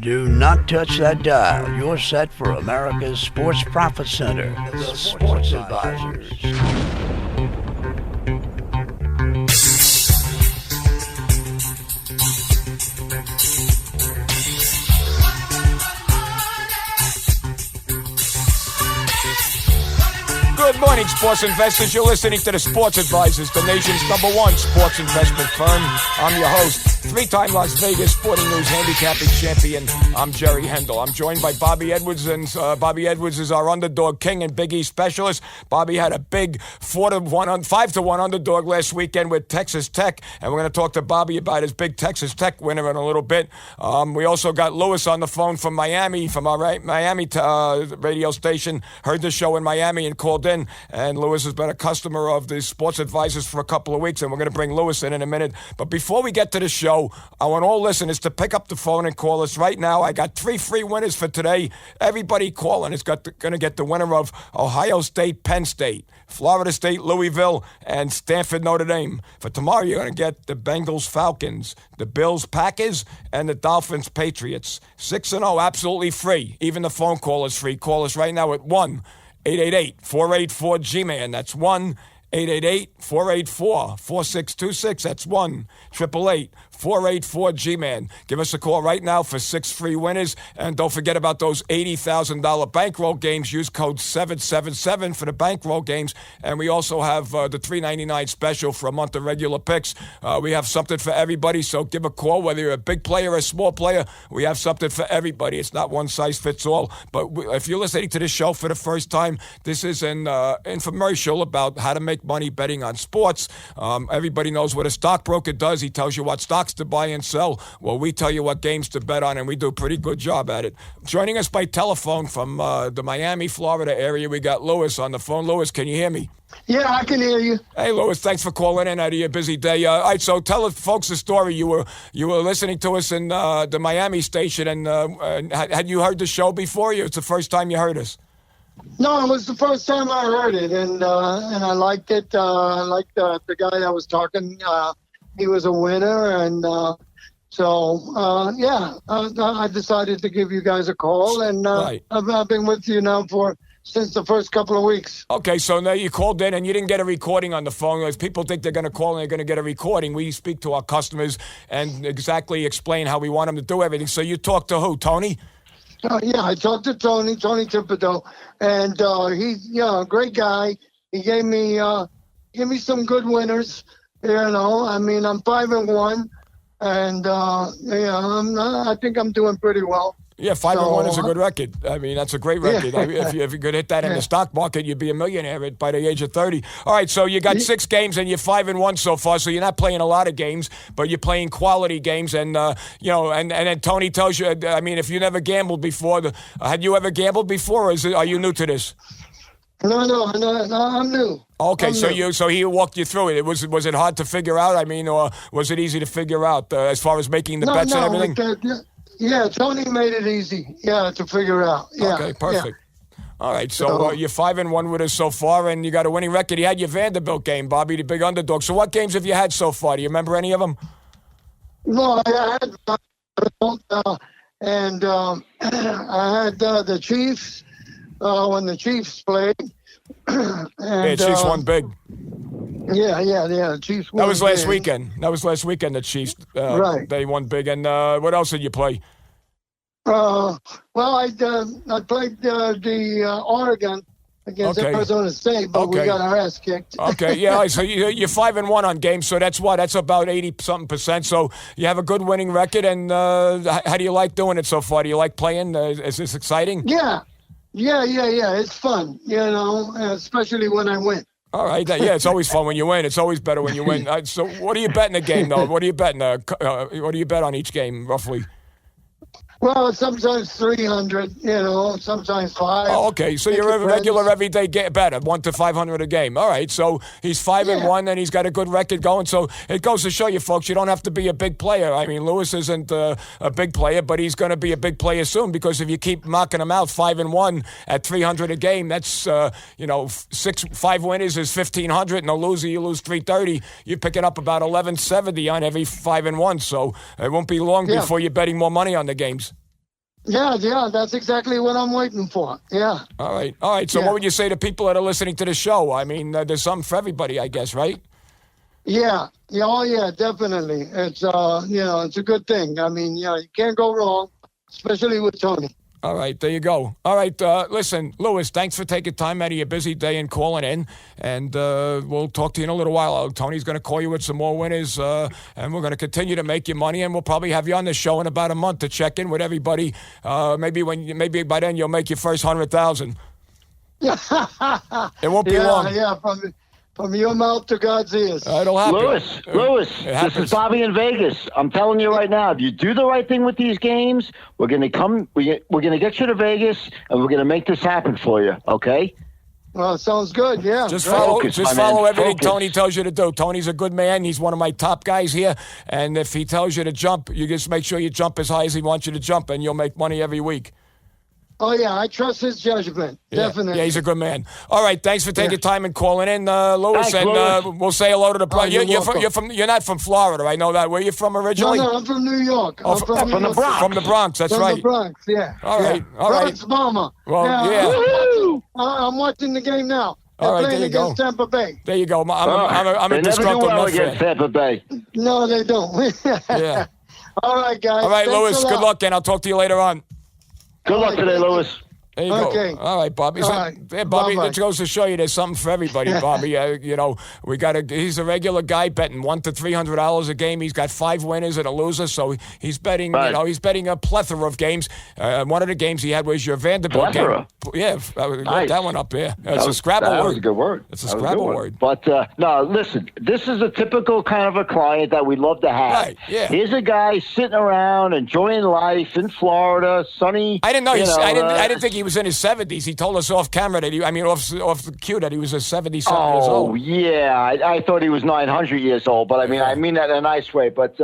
Do not touch that dial. You're set for America's Sports Profit Center, the Sports Advisors. Good morning, sports investors. You're listening to the Sports Advisors, the nation's #1 sports investment firm. I'm your host, three-time Las Vegas Sporting News handicapping champion. I'm Jerry Hendel. I'm joined by Bobby Edwards, and Bobby Edwards is our underdog king and Big East specialist. Bobby had a big 5-1 underdog last weekend with Texas Tech, and we're going to talk to Bobby about his big Texas Tech winner in a little bit. We also got Lewis on the phone from Miami, from our Miami radio station. Heard the show in Miami and called in. And Lewis has been a customer of the Sports Advisors for a couple of weeks, and we're going to bring Lewis in a minute. But before we get to the show, I want all listeners to pick up the phone and call us right now. I got 3 free winners for today. Everybody calling is going to get the winner of Ohio State, Penn State, Florida State, Louisville, and Stanford, Notre Dame. For tomorrow, you're going to get the Bengals, Falcons, the Bills, Packers, and the Dolphins, Patriots. 6-0, absolutely free. Even the phone call is free. Call us right now at 1-888-484-G-MAN. That's 1-888-484-4626. That's 1-888-484-G-MAN. Give us a call right now for 6 free winners. And don't forget about those $80,000 bankroll games. Use code 777 for the bankroll games. And we also have the $3.99 special for a month of regular picks. We have something for everybody, so give a call. Whether you're a big player or a small player, we have something for everybody. It's not one size fits all. But if you're listening to this show for the first time, this is an infomercial about how to make money betting on sports. Everybody knows what a stockbroker does. He tells you what stocks to buy and sell. Well, we tell you what games to bet on, and we do a pretty good job at it. Joining us by telephone from the Miami, Florida area, we got Lewis on the phone. Lewis, can you hear me? Yeah, I can hear you. Hey, Lewis, thanks for calling in out of your busy day. All right, so tell us, folks, the story. You were listening to us in the Miami station, and had you heard the show before? It's the first time you heard us. No, it was the first time I heard it, and I liked it. I liked the guy that was talking. He was a winner, and I decided to give you guys a call, and right. I've been with you now since the first couple of weeks. Okay, so now you called in and you didn't get a recording on the phone. If people think they're going to call and they're going to get a recording, we speak to our customers and exactly explain how we want them to do everything. So you talked to who, Tony? Yeah, I talked to Tony Thibodeau, and he's a great guy. He gave me some good winners. I mean, I'm 5-1, and I think I'm doing pretty well. Yeah, 5-1 is a good record. I mean, that's a great record. Yeah. If you could hit that in the stock market, you'd be a millionaire by the age of 30. All right, so you got 6 games and you're 5-1 so far. So you're not playing a lot of games, but you're playing quality games. And and then Tony tells you. I mean, if you never gambled before, had you ever gambled before, or are you new to this? No, I'm new. Okay, I'm new. So he walked you through it. Was it hard to figure out? I mean, or was it easy to figure out as far as making the bets and everything? Yeah, Tony made it easy, to figure out. Yeah. Okay, perfect. Yeah. All right, so you're 5-1 with us so far, and you got a winning record. You had your Vanderbilt game, Bobby, the big underdog. So what games have you had so far? Do you remember any of them? No, I had and I had the Chiefs when the Chiefs played. And, Chiefs won big. Yeah. The Chiefs won. That was last big. weekend. The Chiefs. Right. They won big. And what else did you play? Well, I played the Oregon against Arizona State, but we got our ass kicked. Okay, yeah. So you're 5-1 on games. So that's what? That's about 80-something%. So you have a good winning record. And how do you like doing it so far? Do you like playing? Is this exciting? Yeah. It's fun, especially when I win. All right. Yeah, it's always fun when you win. It's always better when you win. So what do you bet in a game, though? What are you betting? What do you bet on each game, roughly? Well, sometimes 300, sometimes 5. Oh, okay. So you're a regular everyday better, 1 to 500 a game. All right. So he's 5-1, and he's got a good record going. So it goes to show you, folks, you don't have to be a big player. I mean, Lewis isn't a big player, but he's going to be a big player soon because if you keep knocking him out 5-1 at 300 a game, that's 5 winners is 1,500, and a loser you lose 330. You're picking up about 1,170 on every 5-1. So it won't be long before you're betting more money on the games. Yeah, that's exactly what I'm waiting for. Yeah. All right. So Yeah. what would you say to people that are listening to the show? I mean, there's something for everybody, I guess, right? Yeah. Oh, yeah, definitely. It's, it's a good thing. I mean, you can't go wrong, especially with Tony. All right, there you go. All right, listen, Lewis, thanks for taking time out of your busy day and calling in. And we'll talk to you in a little while. Tony's going to call you with some more winners, and we're going to continue to make you money. And we'll probably have you on the show in about a month to check in with everybody. Maybe by then you'll make your first 100,000. It won't be long. Yeah, from your mouth to God's ears. It'll happen. Lewis, this is Bobby in Vegas. I'm telling you right now, if you do the right thing with these games, we're going to get you to Vegas, and we're going to make this happen for you, okay? Well, sounds good, yeah. Just great. follow everything Tony tells you to do. Tony's a good man. He's one of my top guys here. And if he tells you to jump, you just make sure you jump as high as he wants you to jump, and you'll make money every week. Oh, yeah, I trust his judgment. Definitely. Yeah, he's a good man. All right, thanks for taking time and calling in, Lewis. Thanks, and Lewis. We'll say hello to the Bronx. You're You're not from Florida, I know that. Where you from originally? No, I'm from New York. I'm from the Bronx. From the Bronx, that's From right. the Bronx, yeah. All right, yeah. all right. Bronx Bomber. Well, I'm watching the game now. They're All right, playing there you go. against Tampa Bay. There you go. I'm they a never do disgruntled well Mets against fan. Tampa Bay. No, they don't. Yeah. All right, guys. All right, Thanks Lewis, a lot. good luck, and I'll talk to you later on. Good luck today, Lewis. There you Okay. go. All right, Bobby. All right. Yeah, Bobby, Bye-bye. that goes to show you there's something for everybody, Bobby. He's a regular guy betting $100 to $300 a game. He's got 5 winners and a loser, so he's betting. Right. He's betting a plethora of games. One of the games he had was your Vanderbilt Plethora? game. Yeah, Nice. that one up there. It's a Scrabble that word. was a good word. It's a That was Scrabble good one. word. But, no, listen, this is a typical kind of a client that we love to have. Right, yeah. Here's a guy sitting around enjoying life in Florida, sunny. I didn't know. I didn't think he was in his 70s. He told us off camera that off the cue that he was a 77 years Oh, old. yeah. I thought he was 900 years old, but I mean that in a nice way. But,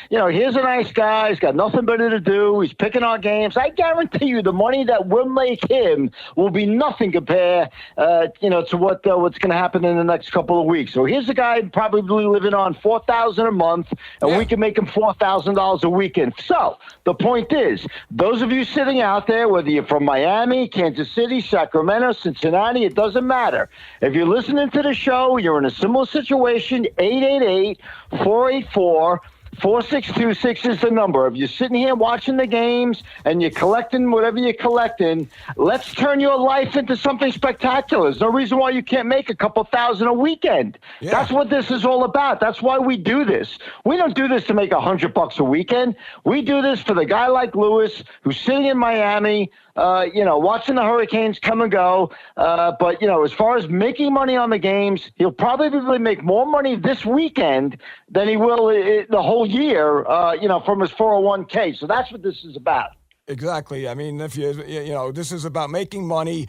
here's a nice guy. He's got nothing better to do. He's picking our games. I guarantee you the money that we'll make him will be nothing compared, to what's going to happen in the next couple of weeks. So here's a guy probably living on $4,000 a month, and we can make him $4,000 a weekend. So the point is, those of you sitting out there, whether you're from Miami, Kansas City, Sacramento, Cincinnati, it doesn't matter. If you're listening to the show, you're in a similar situation, 888-484-4626 is the number. If you're sitting here watching the games and you're collecting whatever you're collecting, let's turn your life into something spectacular. There's no reason why you can't make a couple thousand a weekend. Yeah. That's what this is all about. That's why we do this. We don't do this to make $100 a weekend. We do this for the guy like Lewis who's sitting in Miami, watching the Hurricanes come and go. But as far as making money on the games, he'll probably make more money this weekend than he will the whole year, from his 401k. So that's what this is about. Exactly. I mean, if this is about making money,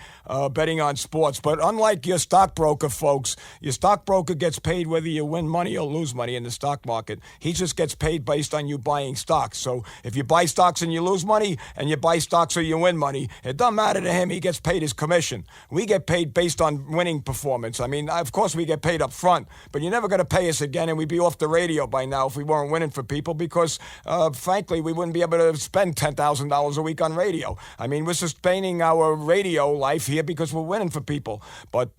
betting on sports. But unlike your stockbroker, folks, your stockbroker gets paid whether you win money or lose money in the stock market. He just gets paid based on you buying stocks. So if you buy stocks and you lose money, and you buy stocks or you win money, it doesn't matter to him. He gets paid his commission. We get paid based on winning performance. I mean, of course, we get paid up front, but you're never going to pay us again, and we'd be off the radio by now if we weren't winning for people because, frankly, we wouldn't be able to spend $10,000 a week on radio. I mean, we're sustaining our radio life here because we're winning for people. But,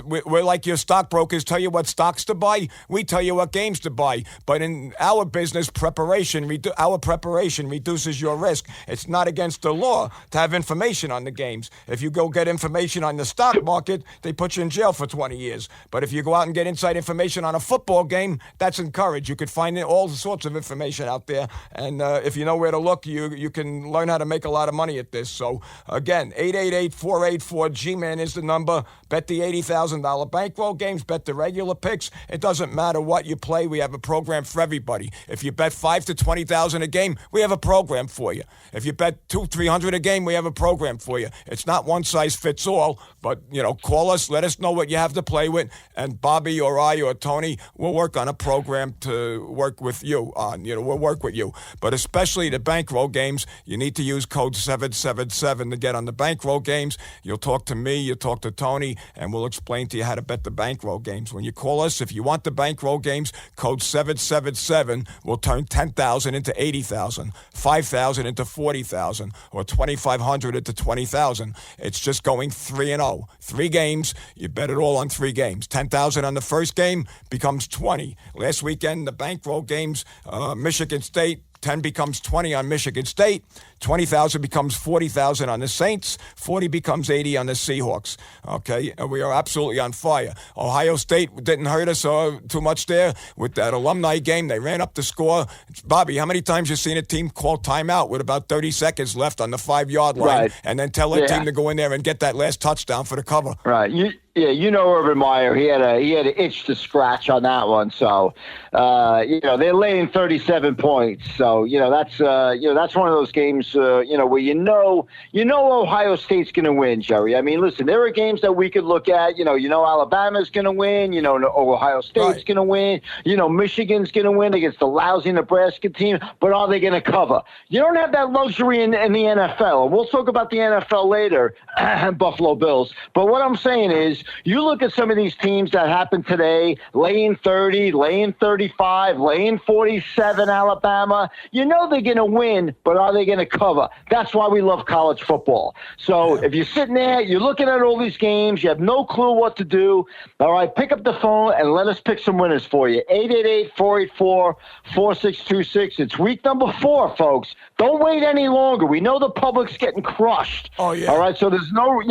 we're like your stockbrokers tell you what stocks to buy. We tell you what games to buy. But in our business, our preparation reduces your risk. It's not against the law to have information on the games. If you go get information on the stock market, they put you in jail for 20 years. But if you go out and get inside information on a football game, that's encouraged. You could find all sorts of information out there. And if you know where to look, you can learn how to make a lot of money at this. So, again, 888-484-G-MAN is the number. Bet the $80,000 bankroll games. Bet the regular picks. It doesn't matter what you play. We have a program for everybody. If you bet $5,000 to $20,000 a game, we have a program for you. If you bet $200-300 a game, we have a program for you. It's not one size fits all, but, call us. Let us know what you have to play with. And Bobby or I or Tony will work on a program to work with you on. We'll work with you. But especially the bankroll games, you need to use code 777 to get on the bankroll games. You'll talk to me, you'll talk to Tony, and we'll explain to you how to bet the bankroll games. When you call us, if you want the bankroll games, code 777 will turn 10,000 into 80,000, 5,000 into 40,000, or 2,500 into 20,000. It's just going 3-0. 3 games, you bet it all on 3 games. 10,000 on the first game becomes 20. Last weekend, the bankroll games, Michigan State, 10 becomes 20 on Michigan State. 20,000 becomes 40,000 on the Saints. 40 becomes 80 on the Seahawks. Okay, we are absolutely on fire. Ohio State didn't hurt us too much there with that alumni game. They ran up the score. Bobby, how many times you seen a team call timeout with about 30 seconds left on the 5-yard line, and then tell their team to go in there and get that last touchdown for the cover? Right. You know Urban Meyer. He had an itch to scratch on that one. So, they're laying 37 points. So, that's one of those games, where you know Ohio State's going to win, Jerry. I mean, listen, there are games that we could look at. Alabama's going to win. Ohio State's going to win. Michigan's going to win against the lousy Nebraska team. But are they going to cover? You don't have that luxury in the NFL. We'll talk about the NFL later, Buffalo Bills. But what I'm saying is, you look at some of these teams that happened today, laying 30, laying 35, laying 47, Alabama. You know they're going to win, but are they going to cover? That's why we love college football. So if you're sitting there, you're looking at all these games, you have no clue what to do, all right, pick up the phone and let us pick some winners for you. 888-484-4626. It's week number 4, folks. Don't wait any longer. We know the public's getting crushed. Oh, yeah. All right, so there's no,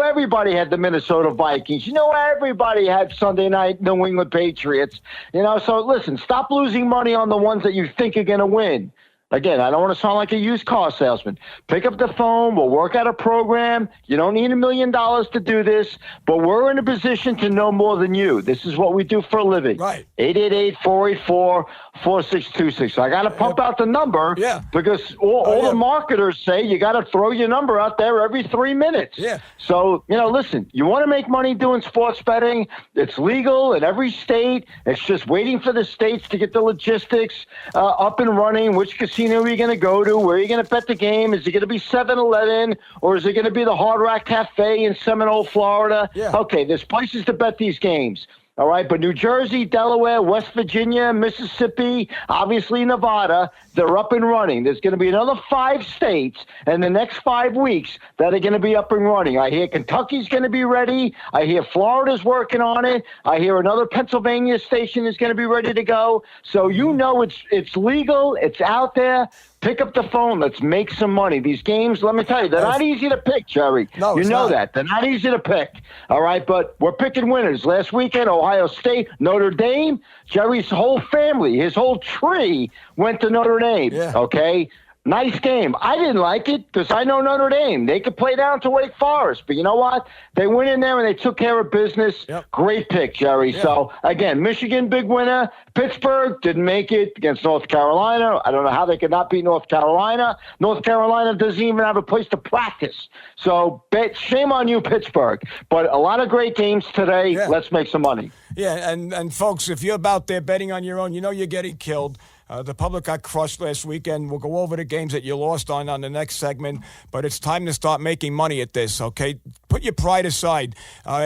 everybody had the Minnesota Vikings. Everybody had Sunday night New England Patriots. So listen, stop losing money on the ones that you think are going to win. Again, I don't want to sound like a used car salesman. Pick up the phone. We'll work out a program. You don't need $1 million to do this, but we're in a position to know more than you. This is what we do for a living. Right. 888-484-4626. So I got to pump out the number because all the marketers say you got to throw your number out there every 3 minutes. Yeah. So, listen, you want to make money doing sports betting. It's legal in every state. It's just waiting for the states to get the logistics up and running, which casino are you going to go to? Where are you going to bet the game? Is it going to be 7-Eleven or is it going to be the Hard Rock Cafe in Seminole, Florida? Yeah. Okay, there's places to bet these games. All right, but New Jersey, Delaware, West Virginia, Mississippi, obviously Nevada, they're up and running. There's going to be another 5 states in the next 5 weeks that are going to be up and running. I hear Kentucky's going to be ready. I hear Florida's working on it. I hear another Pennsylvania station is going to be ready to go. So it's legal. It's out there. Pick up the phone. Let's make some money. These games, let me tell you, they're not easy to pick, Jerry. No, you know not. that. They're not easy to pick. All right, but we're picking winners. Last weekend, Ohio State, Notre Dame, Jerry's whole family, his whole tree went to Notre Dame. Yeah. Okay? Nice game. I didn't like it because I know Notre Dame. They could play down to Wake Forest. But you know what? They went in there and they took care of business. Yep. Great pick, Jerry. Yeah. So, again, Michigan, big winner. Pittsburgh didn't make it against North Carolina. I don't know how they could not beat North Carolina. North Carolina doesn't even have a place to practice. So, shame on you, Pittsburgh. But a lot of great games today. Yeah. Let's make some money. Yeah, and folks, if you're about there betting on your own, you're getting killed. The public got crushed last weekend. We'll go over the games that you lost on the next segment, but it's time to start making money at this, okay? Put your pride aside.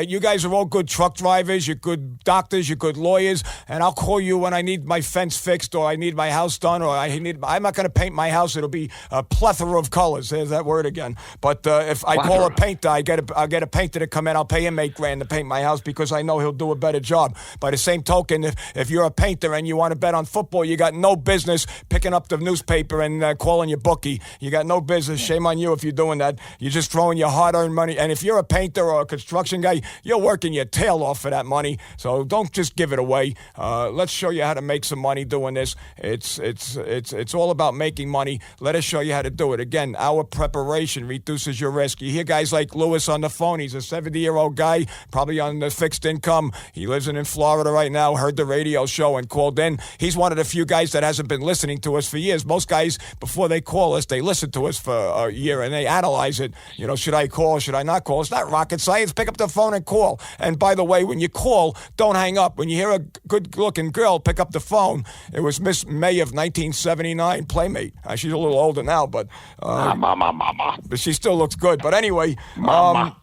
You guys are all good truck drivers, you're good doctors, you're good lawyers, and I'll call you when I need my fence fixed or I need my house done or I'm not going to paint my house. It'll be a plethora of colors. There's that word again. But if I call a painter, I'll get a painter to come in. I'll pay him $8,000 to paint my house because I know he'll do a better job. By the same token, if you're a painter and you want to bet on football, you got no business picking up the newspaper and calling your bookie. You got no business. Shame on you if you're doing that. You're just throwing your hard-earned money. And if you're a painter or a construction guy, you're working your tail off for that money. So don't just give it away. Let's show you how to make some money doing this. It's all about making money. Let us show you how to do it. Again, our preparation reduces your risk. You hear guys like Lewis on the phone. He's a 70-year-old guy, probably on the fixed income. He lives in Florida right now, heard the radio show and called in. He's one of the few guys that that hasn't been listening to us for years. Most guys, before they call us, they listen to us for a year and they analyze it. You know, should I call? Should I not call? It's not rocket science. Pick up the phone and call. And by the way, when you call, don't hang up. When you hear a good-looking girl, pick up the phone. It was Miss May of 1979, Playmate. She's a little older now, but but she still looks good. But anyway, the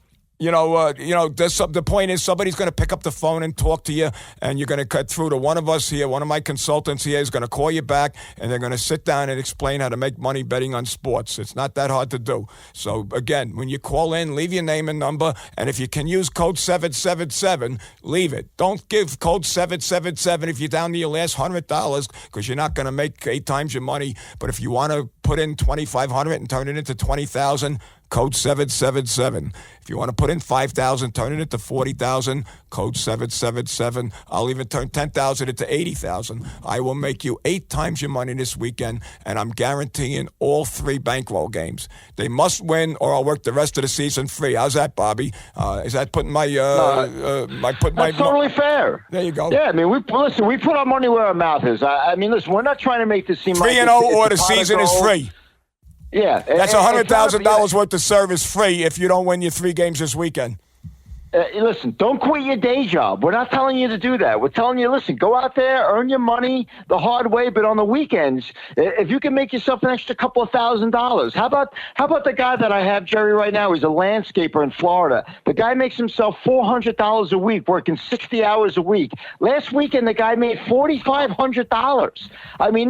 point is somebody's going to pick up the phone and talk to you, and you're going to cut through to one of us here. One of my consultants here is going to call you back, and they're going to sit down and explain how to make money betting on sports. It's not that hard to do. So, again, when you call in, leave your name and number, and if you can use code 777, leave it. Don't give code 777 if you're down to your last $100 because you're not going to make 8 times your money. But if you want to put in $2,500 and turn it into $20,000, code 777. If you want to put in $5,000, turn it into $40,000, code 777. I'll even turn $10,000 into $80,000. I will make you 8 times your money this weekend, and I'm guaranteeing all 3 bankroll games. They must win, or I'll work the rest of the season free. How's that, Bobby? Is that putting my That's totally fair. There you go. Yeah, I mean, we put our money where our mouth is. I mean, listen, we're not trying to make this seem 3-0 or the season is free. Yeah. That's $100,000 worth of service free if you don't win your 3 games this weekend. Listen, don't quit your day job. We're not telling you to do that. We're telling you, listen, go out there, earn your money the hard way, but on the weekends, if you can make yourself an extra couple of $1,000. How about the guy that I have, Jerry, right now? He's a landscaper in Florida. The guy makes himself $400 a week, working 60 hours a week. Last weekend, the guy made $4,500. I mean,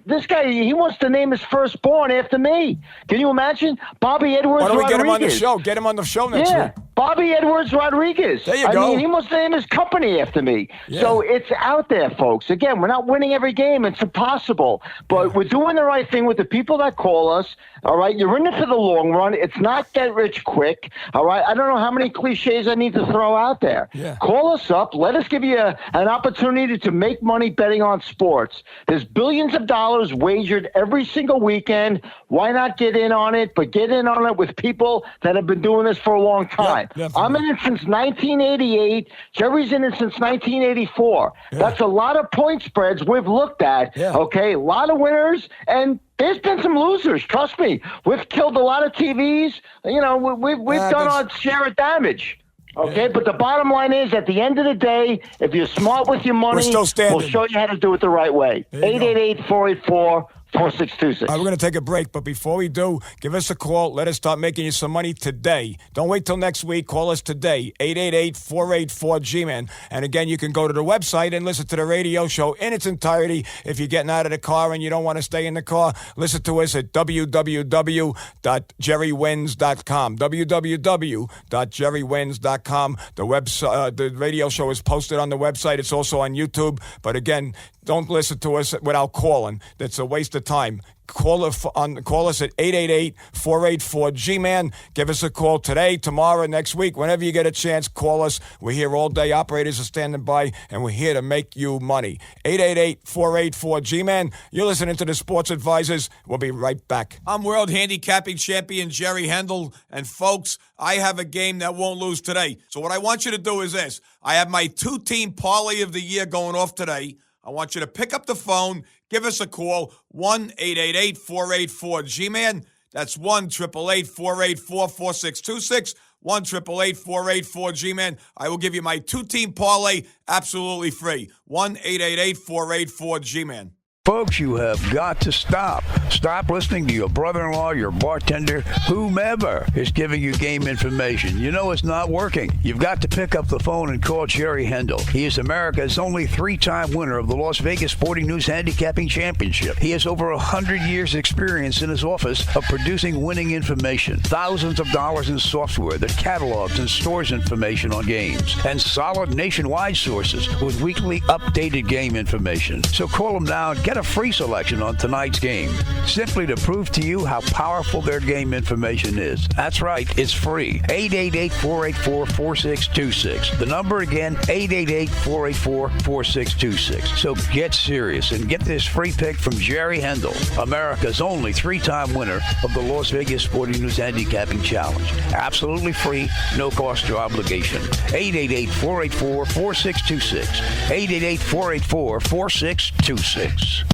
this guy, he wants to name his firstborn after me. Can you imagine? Bobby Edwards Rodriguez. Why don't we get him on the show? Get him on the show next week. Bobby Edwards Rodriguez. There you go. I mean, he must name his company after me. Yeah. So it's out there, folks. Again, we're not winning every game. It's impossible. But we're doing the right thing with the people that call us. All right? You're in it for the long run. It's not get rich quick. All right? I don't know how many cliches I need to throw out there. Yeah. Call us up. Let us give you an opportunity to make money betting on sports. There's billions of dollars wagered every single weekend. Why not get in on it? But get in on it with people that have been doing this for a long time. Yeah, I'm in it since 1988. Jerry's in it since 1984. Yeah. That's a lot of point spreads we've looked at. Yeah. Okay, a lot of winners, and there's been some losers. Trust me, we've killed a lot of TVs. You know, we've done our share of damage. Okay, but the bottom line is, at the end of the day, if you're smart with your money, we'll show you how to do it the right way. 888-484-4626. We're going to take a break, but before we do, give us a call. Let us start making you some money today. Don't wait till next week. Call us today, 888-484-G-MAN. And again, you can go to the website and listen to the radio show in its entirety. If you're getting out of the car and you don't want to stay in the car, listen to us at www.jerrywins.com. www.jerrywins.com. The radio show is posted on the website. It's also on YouTube. But again, don't listen to us without calling. That's a waste of time. Call us at 888-484-G-MAN. Give us a call today, tomorrow, next week. Whenever you get a chance, call us. We're here all day. Operators are standing by, and we're here to make you money. 888-484-G-MAN. You're listening to the Sports Advisors. We'll be right back. I'm World Handicapping Champion Jerry Hendel, and folks, I have a game that won't lose today. So what I want you to do is this. I have my 2-team parlay of the year going off today. I want you to pick up the phone, give us a call, 1-888-484-G-MAN. That's 1-888-484-4626, 1-888-484-G-MAN. I will give you my 2-team parlay absolutely free, 1-888-484-G-MAN. Folks, you have got to stop. Stop listening to your brother-in-law, your bartender, whomever is giving you game information. You know it's not working. You've got to pick up the phone and call Jerry Hendel. He is America's only 3-time winner of the Las Vegas Sporting News Handicapping Championship. He has over 100 years' experience in his office of producing winning information. Thousands of dollars in software that catalogs and stores information on games. And solid nationwide sources with weekly updated game information. So call him now and get a free selection on tonight's game, simply to prove to you how powerful their game information is. That's right, it's free. 888-484-4626. The number again, 888-484-4626. So get serious and get this free pick from Jerry Hendel, America's only 3-time winner of the Las Vegas Sporting News Handicapping Challenge. Absolutely free, no cost or obligation. 888-484-4626. 888-484-4626.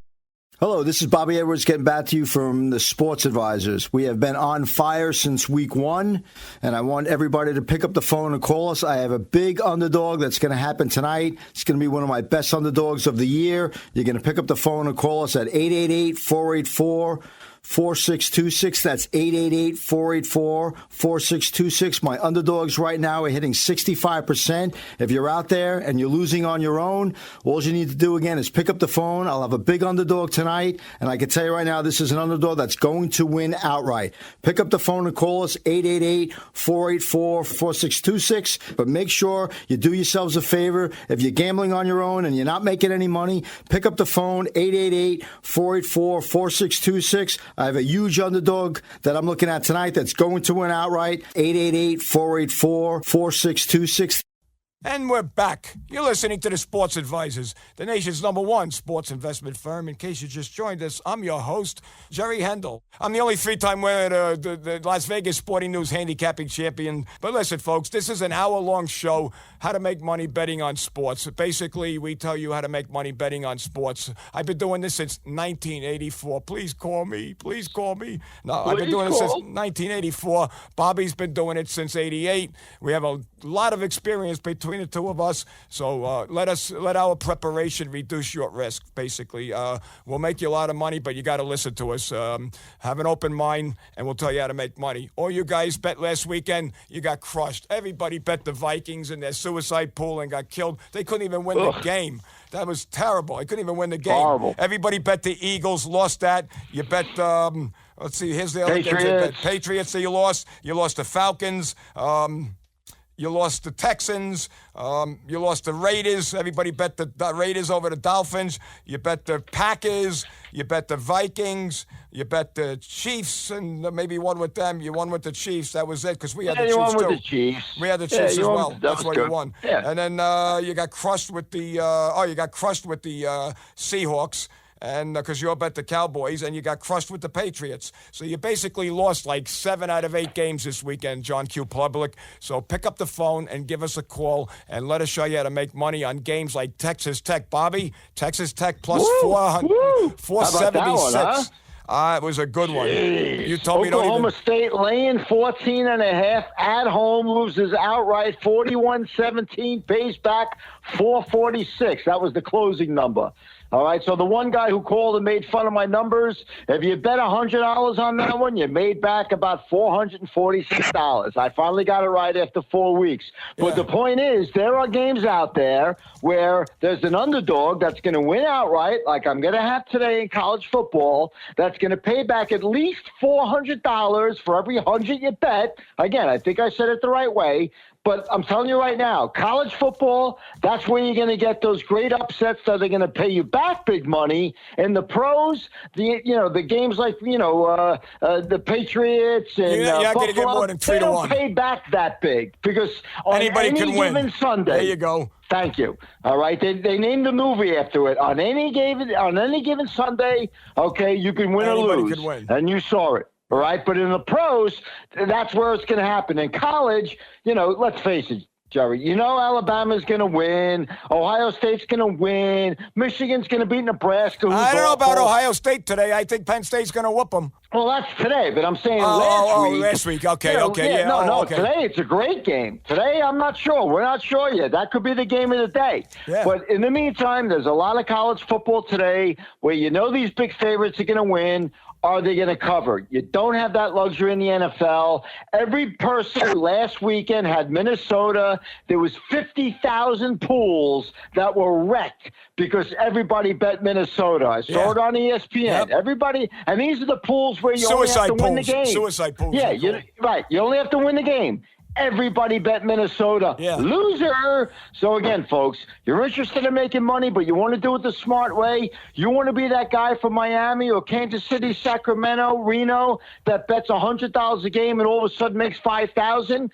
Hello, this is Bobby Edwards getting back to you from the Sports Advisors. We have been on fire since week 1, and I want everybody to pick up the phone and call us. I have a big underdog that's going to happen tonight. It's going to be one of my best underdogs of the year. You're going to pick up the phone and call us at 888-484-4626. That's 888-484-4626. My underdogs right now are hitting 65%. If you're out there and you're losing on your own, all you need to do again is pick up the phone. I'll have a big underdog tonight, and I can tell you right now, this is an underdog that's going to win outright. Pick up the phone and call us, 888-484-4626. But make sure you do yourselves a favor. If you're gambling on your own and you're not making any money, pick up the phone, 888-484-4626. I have a huge underdog that I'm looking at tonight that's going to win outright, 888-484-4626. And we're back. You're listening to the Sports Advisors, the nation's #1 sports investment firm. In case you just joined us, I'm your host, Jerry Hendel. I'm the only 3-time winner, the Las Vegas Sporting News handicapping champion. But listen, folks, this is an hour-long show, how to make money betting on sports. Basically, we tell you how to make money betting on sports. I've been doing this since 1984. Please call me. Please call me. No, I've been doing it since 1984. Bobby's been doing it since 88. We have a lot of experience between the two of us, so let our preparation reduce your risk. Basically, we'll make you a lot of money, but you got to listen to us. Have an open mind, and we'll tell you how to make money. All you guys bet last weekend, you got crushed. Everybody bet the Vikings in their suicide pool and got killed. They couldn't even win the game. That was terrible. They couldn't even win the game. Horrible. Everybody bet the Eagles, lost that. You bet. Let's see. Here's the other Patriots. Patriots. So you lost. You lost the Falcons. You lost the Texans. You lost the Raiders. Everybody bet the Raiders over the Dolphins. You bet the Packers. You bet the Vikings. You bet the Chiefs, and maybe won with them. You won with the Chiefs. That was it, because we had the Chiefs too. You won with the Chiefs. We had the Chiefs as well. That's why you won. Yeah. And then you got crushed with the. You got crushed with the Seahawks. And because you all bet the Cowboys, and you got crushed with the Patriots. So you basically lost like 7 out of 8 games this weekend, John Q. Public. So pick up the phone and give us a call, and let us show you how to make money on games like Texas Tech. Bobby, Texas Tech plus 476. It was a good one. You told me Oklahoma State laying 14.5 at home, loses outright 41-17, pays back 446. That was the closing number. All right, so the one guy who called and made fun of my numbers, if you bet $100 on that one, you made back about $446. I finally got it right after 4 weeks. But the point is, there are games out there where there's an underdog that's going to win outright, like I'm going to have today in college football, that's going to pay back at least $400 for every 100 you bet. Again, I think I said it the right way. But I'm telling you right now, college football, that's where you're going to get those great upsets that are going to pay you back big money. And the pros, the games like, the Patriots and Buffalo, get more than 3 they to don't 1. pay back that big because on anybody any can given win. Sunday. There you go. Thank you. All right. They named the movie after it. On any given Sunday, okay, you can win Anybody or lose. can win. And you saw it. All right, but in the pros, that's where it's going to happen. In college, let's face it, Jerry, Alabama's going to win. Ohio State's going to win. Michigan's going to beat Nebraska. I don't know about Ohio State today. I think Penn State's going to whoop them. Well, that's today, but I'm saying last week. Okay, okay. Okay. Today it's a great game. Today, I'm not sure. We're not sure yet. That could be the game of the day. Yeah. But in the meantime, there's a lot of college football today where these big favorites are going to win. Are they going to cover? You don't have that luxury in the NFL. Every person last weekend had Minnesota. There was 50,000 pools that were wrecked because everybody bet Minnesota. I saw it on ESPN. Yep. Everybody, and these are the pools where you only have to win the game. Suicide pools. Yeah, right. You only have to win the game. Everybody bet Minnesota. Yeah. Loser. So again, folks, you're interested in making money, but you want to do it the smart way. You want to be that guy from Miami or Kansas City, Sacramento, Reno that bets $100 a game and all of a sudden makes $5,000.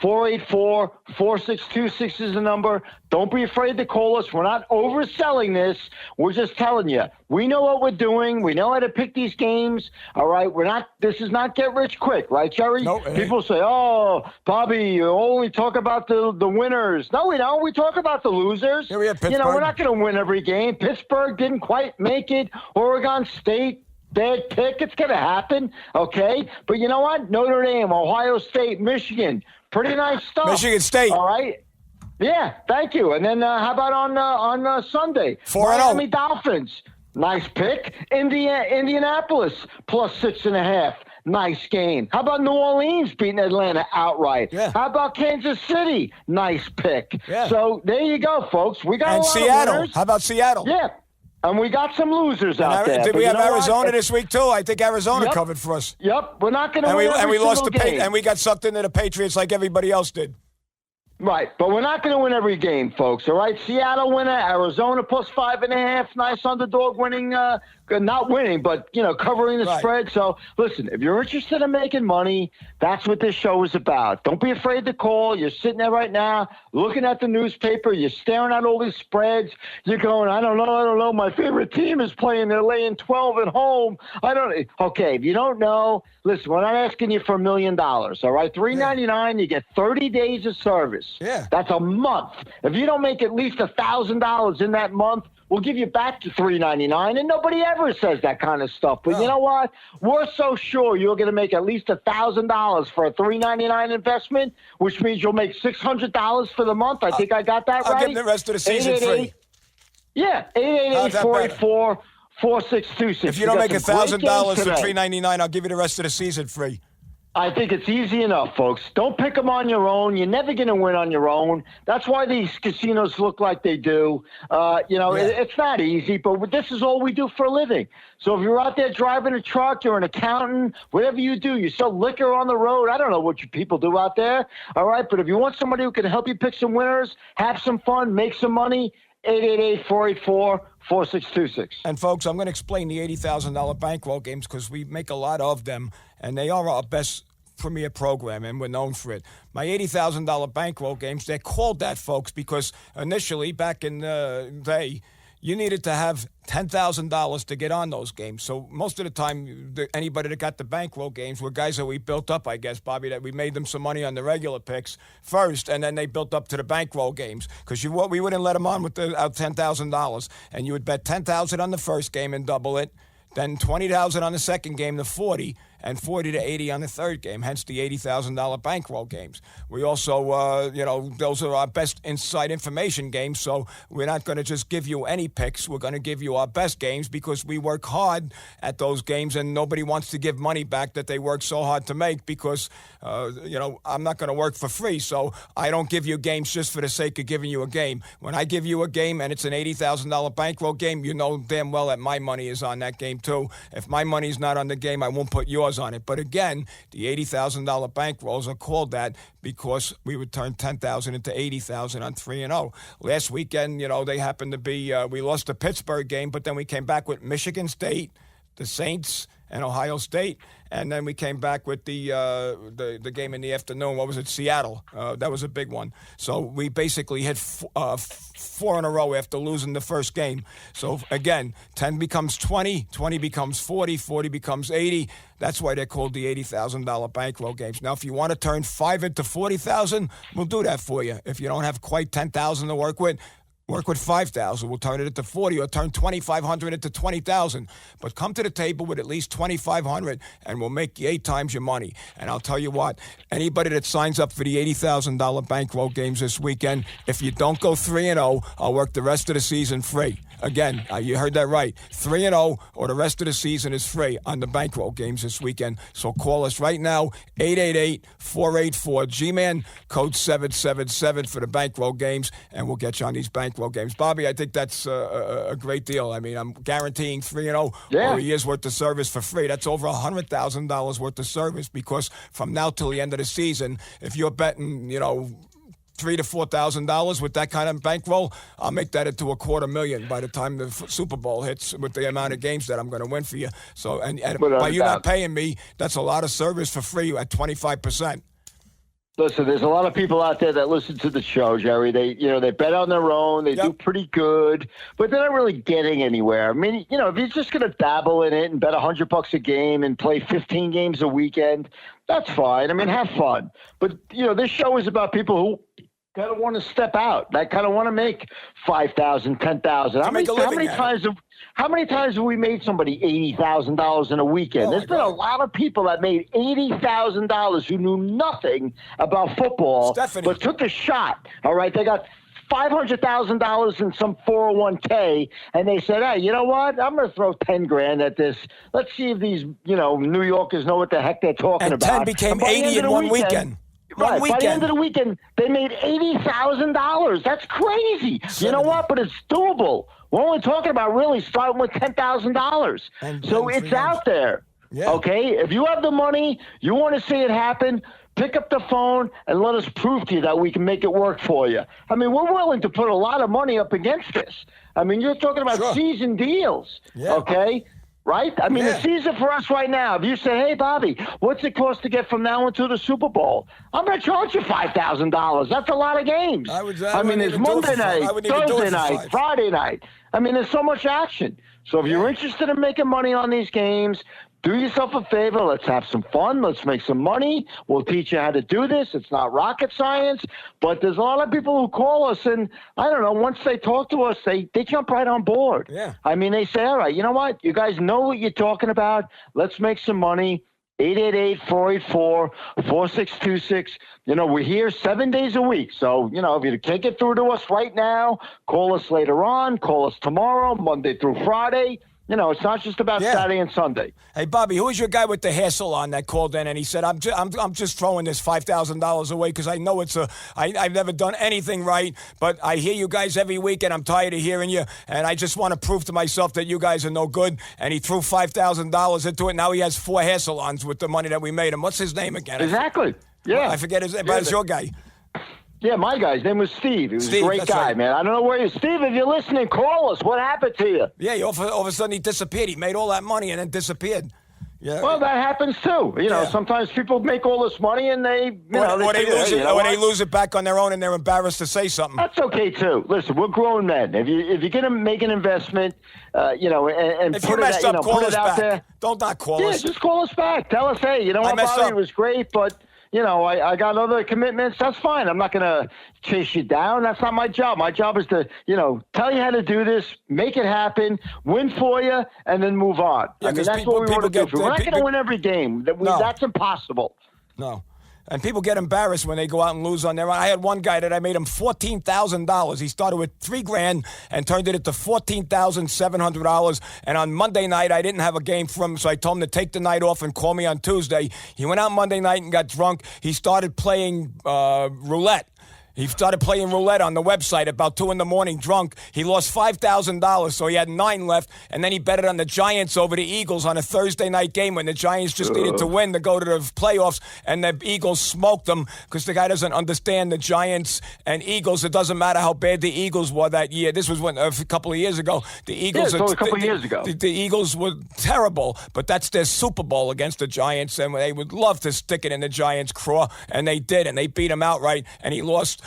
484-4626 is the number. Don't be afraid to call us. We're not overselling this. We're just telling you. We know what we're doing. We know how to pick these games. All right? This is not get rich quick, right, Jerry? No, People say, oh, Bobby, you only talk about the winners. No, we don't. We talk about the losers. Here we have Pittsburgh. We're not going to win every game. Pittsburgh didn't quite make it. Oregon State, bad pick. It's going to happen, okay? But you know what? Notre Dame, Ohio State, Michigan, pretty nice stuff. Michigan State. All right? Yeah, thank you. And then how about on Sunday? 4-0. Miami Dolphins, nice pick. Indianapolis, plus 6.5. Nice game. How about New Orleans beating Atlanta outright? Yeah. How about Kansas City? Nice pick. Yeah. So there you go, folks. We got a And lot Seattle. of winners. How about Seattle? Yeah. And we got some losers out there. Did But we you have know what? Arizona this week too? I think Arizona Yep. covered for us. Yep. We're not going to And win we every lost the single game. and we got sucked into the Patriots like everybody else did. Right, but we're not going to win every game, folks. All right, Seattle winner, Arizona plus 5.5, nice underdog winning. Not winning, but covering the Right. spread. So listen, if you're interested in making money, that's what this show is about. Don't be afraid to call. You're sitting there right now, looking at the newspaper. You're staring at all these spreads. You're going, I don't know. My favorite team is playing. They're laying 12 at home. Okay, if you don't know, listen. We're not asking you for $1 million. All right, $3.99. You get 30 days of service. Yeah. That's a month. If you don't make at least $1,000 in that month, we'll give you back to $3.99, and nobody ever says that kind of stuff. But you know what? We're so sure you're going to make at least $1,000 for a $3.99 investment, which means you'll make $600 for the month. I think I got that I'll right. give the rest of the season free. Yeah, How's that better? 888-484-4626. If you don't make $1,000 for today. $3.99, I'll give you the rest of the season free. I think it's easy enough, folks. Don't pick them on your own. You're never going to win on your own. That's why these casinos look like they do. It's not easy, but this is all we do for a living. So if you're out there driving a truck, you're an accountant, whatever you do, you sell liquor on the road. I don't know what you people do out there. All right, but if you want somebody who can help you pick some winners, have some fun, make some money, 888-484-4626. And folks, I'm going to explain the $80,000 bankroll games because we make a lot of them, and they are our best premier program, and we're known for it. My $80,000 bankroll games, they're called that, folks, because initially, back in the day, you needed to have $10,000 to get on those games. So most of the time, anybody that got the bankroll games were guys that we built up, I guess, Bobby, that we made them some money on the regular picks first, and then they built up to the bankroll games because we wouldn't let them on without $10,000. And you would bet $10,000 on the first game and double it, then $20,000 on the second game to 40, and 40 to 80 on the third game, hence the $80,000 bankroll games. We also, those are our best inside information games, so we're not going to just give you any picks. We're going to give you our best games because we work hard at those games, and nobody wants to give money back that they work so hard to make because, I'm not going to work for free, so I don't give you games just for the sake of giving you a game. When I give you a game and it's an $80,000 bankroll game, you know damn well that my money is on that game too. If my money's not on the game, I won't put yours on it. But again, the $80,000 bankrolls are called that because we would turn $10,000 into $80,000 on 3-0. Last weekend, they happened to be, we lost the Pittsburgh game, but then we came back with Michigan State, the Saints, and Ohio State. And then we came back with the game in the afternoon. What was it? Seattle. That was a big one. So we basically hit four in a row after losing the first game. So again, 10 becomes 20, 20 becomes 40, 40 becomes 80. That's why they're called the $80,000 bankroll games. Now, if you want to turn 5 into 40,000, we'll do that for you. If you don't have quite 10,000 to work with 5,000. We'll turn it into 40 or turn 2,500 into 20,000. But come to the table with at least 2,500 and we'll make you 8 times your money. And I'll tell you what, anybody that signs up for the $80,000 bankroll games this weekend, if you don't go 3-0, I'll work the rest of the season free. Again, you heard that right. 3-0 or the rest of the season is free on the bankroll games this weekend. So call us right now, 888-484-G-MAN, code 777 for the bankroll games, and we'll get you on these bankroll games. Bobby, I think that's a great deal. I mean, I'm guaranteeing 3-0 or a year's worth of service for free. That's over $100,000 worth of service because from now till the end of the season, if you're betting, $3,000 to $4,000 with that kind of bankroll, I'll make that into $250,000 by the time the Super Bowl hits with the amount of games that I'm going to win for you. So, and by you not paying me, that's a lot of service for free at 25%. Listen, there's a lot of people out there that listen to the show, Jerry. They bet on their own. They do pretty good, but they're not really getting anywhere. I mean, if you're just going to dabble in it and bet $100 a game and play 15 games a weekend, that's fine. I mean, have fun. But, this show is about people who kind of want to step out. That kind of want to make $5,000, $10,000. How many times have we made somebody $80,000 in a weekend? There's been a lot of people that made $80,000 who knew nothing about football, but took a shot. All right, they got $500,000 in some 401k, and they said, "Hey, you know what? I'm going to throw $10,000 at this. Let's see if these, New Yorkers know what the heck they're talking about." 10 became 80 in one weekend. Right. By the end of the weekend, they made $80,000. That's crazy. You know what? But it's doable. We're only talking about really starting with $10,000. So it's out there. Yeah. Okay? If you have the money, you want to see it happen, pick up the phone and let us prove to you that we can make it work for you. I mean, we're willing to put a lot of money up against this. I mean, you're talking about season deals. Yeah. Okay? Right? I mean, the season for us right now, if you say, "Hey, Bobby, what's it cost to get from now until the Super Bowl?" I'm going to charge you $5,000. That's a lot of games. I mean, there's Monday night, Thursday night, Friday night. I mean, there's so much action. So if you're interested in making money on these games, do yourself a favor. Let's have some fun. Let's make some money. We'll teach you how to do this. It's not rocket science, but there's a lot of people who call us, and I don't know, once they talk to us, they jump right on board. Yeah. I mean, they say, "All right, you know what? You guys know what you're talking about. Let's make some money." 888-484-4626. We're here 7 days a week. So, if you can't get through to us right now, call us later on. Call us tomorrow, Monday through Friday. It's not just about Saturday and Sunday. Hey, Bobby, who is your guy with the hair salon that called in and he said, I'm just throwing this $5,000 away because I know I've never done anything right, but I hear you guys every week and I'm tired of hearing you, and I just want to prove to myself that you guys are no good, and he threw $5,000 into it. Now he has 4 hair salons with the money that we made him. What's his name again? Exactly. Yeah. I forget his name, but it's your guy. Yeah, my guy's name was Steve. He was a great guy, right, man. I don't know where he is. Steve, if you're listening, call us. What happened to you? Yeah, all of a sudden he disappeared. He made all that money and then disappeared. Yeah. Well, that happens too. Sometimes people make all this money and they lose it back on their own and they're embarrassed to say something. That's okay too. Listen, we're grown men. If you're gonna make an investment, and if put you messed up, call us out back. there, don't not call us. Yeah, just call us back. Tell us, hey, you know what, Bobby, it was great, but. I got other commitments. That's fine. I'm not going to chase you down. That's not my job. My job is to, tell you how to do this, make it happen, win for you, and then move on. Yeah, I mean, that's what we want to do. We're not going to win every game. That's impossible. No. And people get embarrassed when they go out and lose on their own. I had one guy that I made him $14,000. He started with $3,000 and turned it into $14,700. And on Monday night, I didn't have a game for him, so I told him to take the night off and call me on Tuesday. He went out Monday night and got drunk. He started playing roulette. He started playing roulette on the website about 2 a.m. drunk. He lost $5,000, so he had 9 left. And then he betted on the Giants over the Eagles on a Thursday night game when the Giants just needed to win to go to the playoffs. And the Eagles smoked them because the guy doesn't understand the Giants and Eagles. It doesn't matter how bad the Eagles were that year. This was a couple of years ago. The Eagles, a couple of years ago. The Eagles were terrible, but that's their Super Bowl against the Giants. And they would love to stick it in the Giants' craw, and they did. And they beat him outright, and he lost.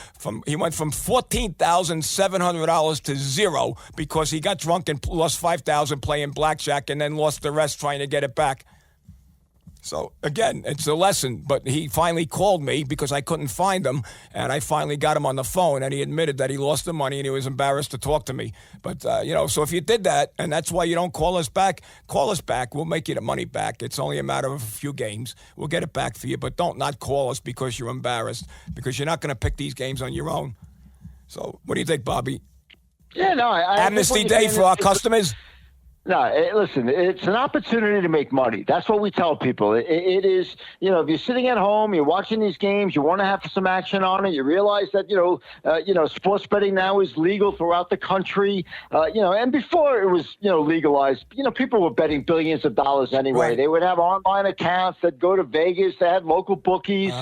He went from $14,700 to zero because he got drunk and lost $5,000 playing blackjack and then lost the rest trying to get it back. So, again, it's a lesson. But he finally called me because I couldn't find him, and I finally got him on the phone, and he admitted that he lost the money and he was embarrassed to talk to me. But, so if you did that, and that's why you don't call us back, call us back. We'll make you the money back. It's only a matter of a few games. We'll get it back for you. But don't not call us because you're embarrassed, because you're not going to pick these games on your own. So what do you think, Bobby? Yeah, no. Amnesty Day for our customers? No, listen, it's an opportunity to make money. That's what we tell people. It is, if you're sitting at home, you're watching these games, you want to have some action on it, you realize that, sports betting now is legal throughout the country, and before it was, legalized, people were betting billions of dollars anyway. Right. They would have online accounts that go to Vegas, they had local bookies.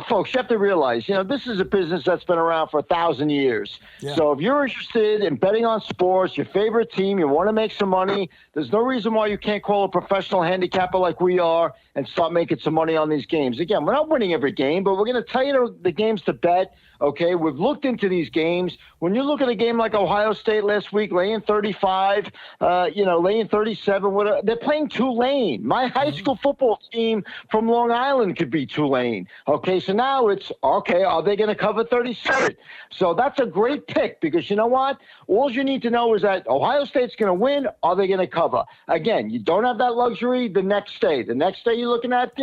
folks, you have to realize, this is a business that's been around for 1,000 years. Yeah. So if you're interested in betting on sports, your favorite team, you want to make some money, there's no reason why you can't call a professional handicapper like we are and start making some money on these games. Again, we're not winning every game, but we're going to tell you the games to bet. Okay, we've looked into these games. When you look at a game like Ohio State last week, laying 35, laying 37, they're playing Tulane. My high school football team from Long Island could be Tulane. Okay, so now it's, okay, are they going to cover 37? So that's a great pick because you know what? All you need to know is that Ohio State's going to win. Are they going to cover? Again, you don't have that luxury the next day. The next day you're looking at,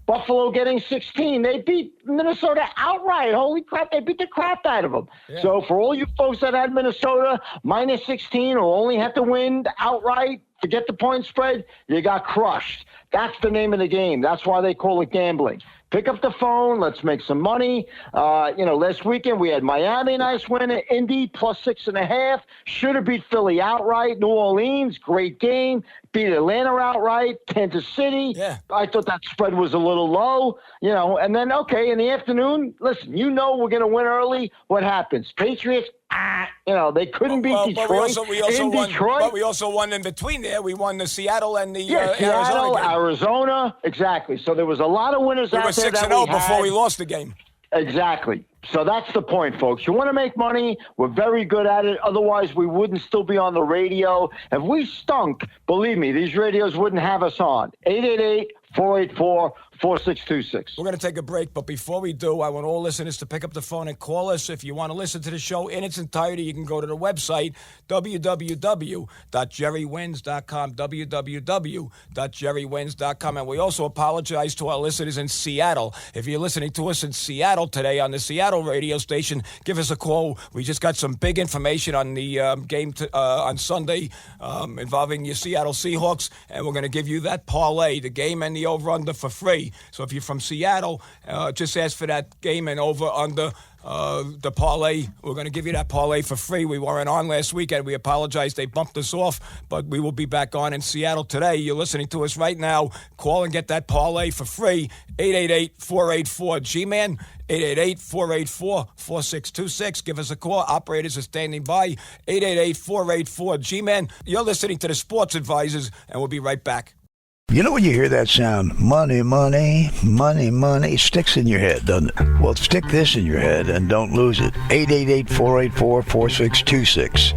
Buffalo getting 16. They beat Minnesota outright. Holy crap, they beat the crap out of them. Yeah. So for all you folks that had Minnesota minus 16 or only had to win outright, forget the point spread, you got crushed. That's the name of the game. That's why they call it gambling. Pick up the phone. Let's make some money. Last weekend we had Miami, nice win. Indy plus 6.5. Should have beat Philly outright. New Orleans, great game. Beat Atlanta outright. Kansas City. Yeah. I thought that spread was a little low. And then, okay, in the afternoon, listen, we're going to win early. What happens? Patriots, they couldn't beat Detroit. But we also won in between there. We won the Seattle and the Seattle, Arizona. Exactly. So there was a lot of winners out there. We were 6-0 before we lost the game. Exactly. So that's the point, folks. You want to make money. We're very good at it. Otherwise, we wouldn't still be on the radio. If we stunk, believe me, these radios wouldn't have us on. 888-484-4626. We're going to take a break, but before we do, I want all listeners to pick up the phone and call us. If you want to listen to the show in its entirety, you can go to the website, www.jerrywins.com, www.jerrywins.com. And we also apologize to our listeners in Seattle. If you're listening to us in Seattle today on the Seattle radio station, give us a call. We just got some big information on the game on Sunday involving your Seattle Seahawks, and we're going to give you that parlay, the game and the over-under for free. So if you're from Seattle, just ask for that game and over-under the parlay. We're going to give you that parlay for free. We weren't on last weekend. We apologize. They bumped us off, but we will be back on in Seattle today. You're listening to us right now. Call and get that parlay for free. 888-484-G-MAN. 888-484-4626. Give us a call. Operators are standing by. 888-484-G-MAN. You're listening to the Sports Advisors, and we'll be right back. You know when you hear that sound, money, money, money, money, it sticks in your head, doesn't it? Well, stick this in your head and don't lose it. 888-484-4626.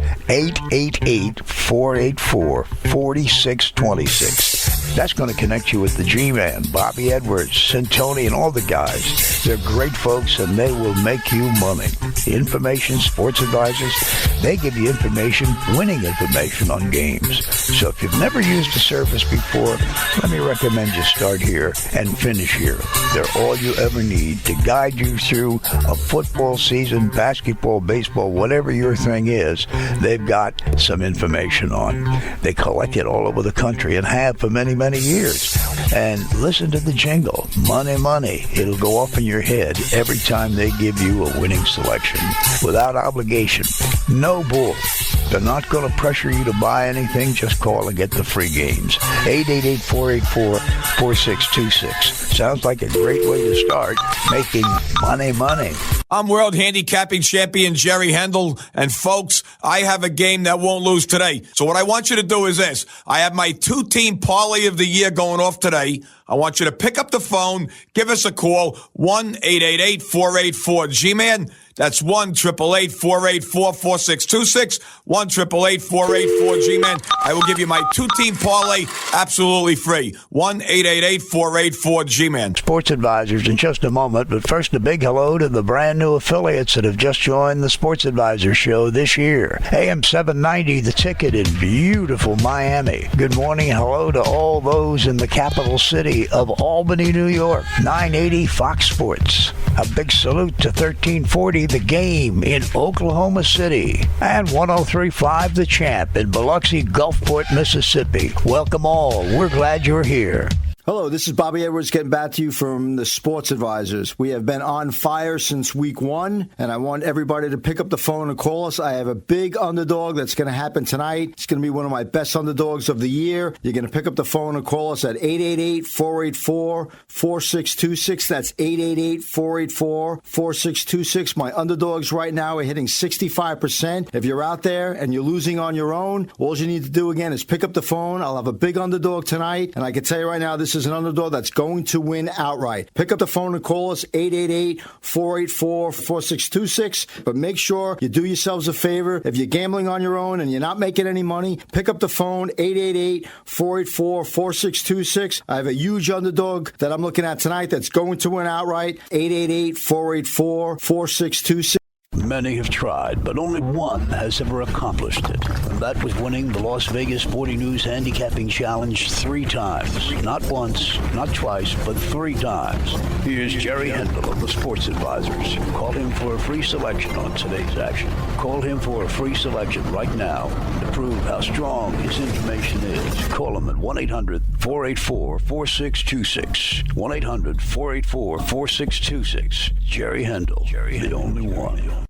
888-484-4626. That's going to connect you with the G-Man, Bobby Edwards, Centoni, and all the guys. They're great folks, and they will make you money. Information, Sports Advisors, they give you information, winning information on games. So if you've never used the service before, let me recommend you start here and finish here. They're all you ever need to guide you through a football season, basketball, baseball, whatever your thing is, they've got some information on. They collect it all over the country and have for many, many years. And listen to the jingle, money, money. It'll go off in your head every time they give you a winning selection without obligation. No bull. They're not going to pressure you to buy anything. Just call and get the free games. 888-484-4626. Sounds like a great way to start making money. I'm World Handicapping Champion Jerry Hendel, and folks, I have a game that won't lose today. So what I want you to do is this. I have my 2-team parlay of the year going off today. I want you to pick up the phone, give us a call, 1-888-484-G-MAN. That's 1-888-484-4626, 1-888-484-G-MAN. I will give you my 2-team parlay absolutely free, 1-888-484-G-MAN. Sports Advisors in just a moment, but first a big hello to the brand new affiliates that have just joined the Sports Advisor show this year. AM 790, The Ticket in beautiful Miami. Good morning, hello to all those in the capital city of Albany, New York. 980 Fox Sports. A big salute to 1340 The Game in Oklahoma City. And 103.5 The Champ in Biloxi, Gulfport, Mississippi. Welcome all. We're glad you're here. Hello, this is Bobby Edwards getting back to you from the Sports Advisors. We have been on fire since week 1, and I want everybody to pick up the phone and call us. I have a big underdog that's going to happen tonight. It's going to be one of my best underdogs of the year. You're going to pick up the phone and call us at 888-484-4626. That's 888-484-4626. My underdogs right now are hitting 65%. If you're out there and you're losing on your own, all you need to do again is pick up the phone. I'll have a big underdog tonight, and I can tell you right now, this is an underdog that's going to win outright. Pick up the phone and call us, 888-484-4626. But make sure you do yourselves a favor. If you're gambling on your own and you're not making any money, pick up the phone, 888-484-4626. I have a huge underdog that I'm looking at tonight that's going to win outright, 888-484-4626. Many have tried, but only one has ever accomplished it. And that was winning the Las Vegas Sporting News Handicapping Challenge 3 times. Not once, not twice, but 3 times. Here's Jerry Hendel of the Sports Advisors. Call him for a free selection on today's action. Call him for a free selection right now to prove how strong his information is. Call him at 1-800-484-4626. 1-800-484-4626. Jerry Hendel. Jerry, the only one.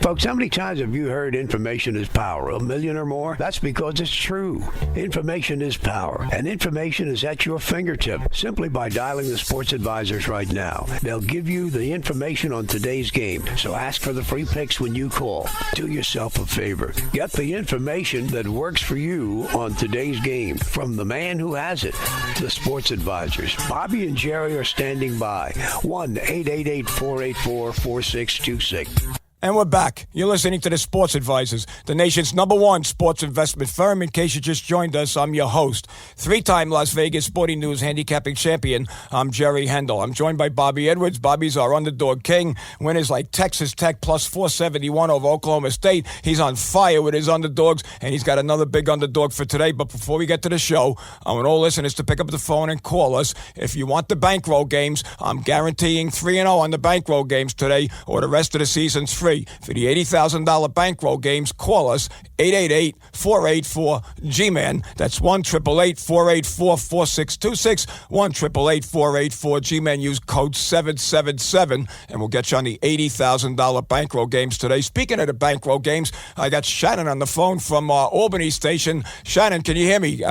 Folks, how many times have you heard information is power? 1 million or more? That's because it's true. Information is power, and information is at your fingertip simply by dialing the Sports Advisors right now. They'll give you the information on today's game, so ask for the free picks when you call. Do yourself a favor. Get the information that works for you on today's game from the man who has it, the Sports Advisors. Bobby and Jerry are standing by. 1-888-484-4626. And we're back. You're listening to the Sports Advisors, the nation's #1 sports investment firm. In case you just joined us, I'm your host, 3-time Las Vegas Sporting News handicapping champion. I'm Jerry Hendel. I'm joined by Bobby Edwards. Bobby's our underdog king. Winners like Texas Tech plus 471 over Oklahoma State. He's on fire with his underdogs, and he's got another big underdog for today. But before we get to the show, I want all listeners to pick up the phone and call us. If you want the bankroll games, I'm guaranteeing 3-0 on the bankroll games today, or the rest of the season's free. For the $80,000 bankroll games, call us 888-484-G-MAN. That's 1-888-484-4626, 1-888-484-G-MAN. Use code 777, and we'll get you on the $80,000 bankroll games today. Speaking of the bankroll games, I got Shannon on the phone from Albany Station. Shannon, can you hear me?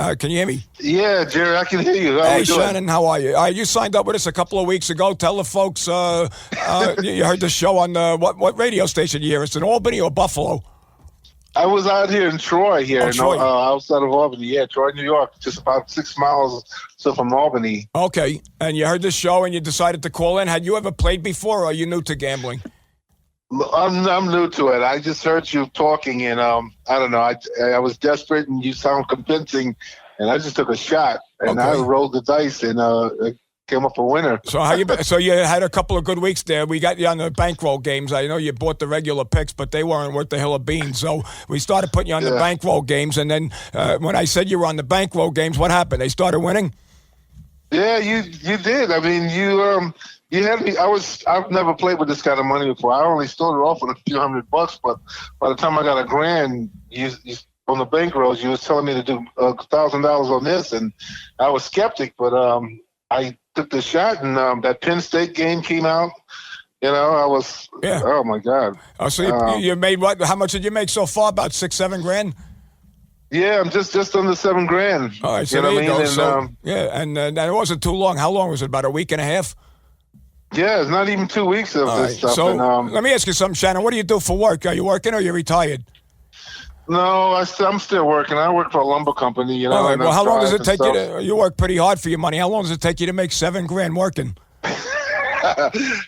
Yeah, Jerry, I can hear you. Hey, Shannon, how are you? You signed up with us a couple of weeks ago. Tell the folks you heard the show on what radio station you hear? It's in Albany or Buffalo? I was out here in Troy Troy. Outside of Albany. Yeah, Troy, New York, just about 6 miles from Albany. Okay, and you heard the show and you decided to call in. Had you ever played before, or are you new to gambling? I'm new to it. I just heard you talking, and I don't know. I was desperate, and you sound convincing, and I just took a shot, and I rolled the dice, and came up a winner. So so you had a couple of good weeks there. We got you on the bankroll games. I know you bought the regular picks, but they weren't worth the hill of beans. So we started putting you on the bankroll games, and then when I said you were on the bankroll games, what happened? They started winning? Yeah, you did. I mean, you had me. I've never played with this kind of money before. I only started off with a few $100, but by the time I got $1,000, you on the bankrolls, you was telling me to do $1,000 on this, and I was skeptic, but I took the shot, and that Penn State game came out. I was, oh my God. Oh, so you made what? How much did you make so far? About $6-7 grand? Yeah, I'm just under $7,000. All right, so there you go. And it wasn't too long. How long was it? About a week and a half? Yeah, it's not even 2 weeks of this stuff. So let me ask you something, Shannon. What do you do for work? Are you working or are you retired? No, I'm still working. I work for a lumber company. All right. Well, how long does it take you to? You work pretty hard for your money. How long does it take you to make $7,000 working?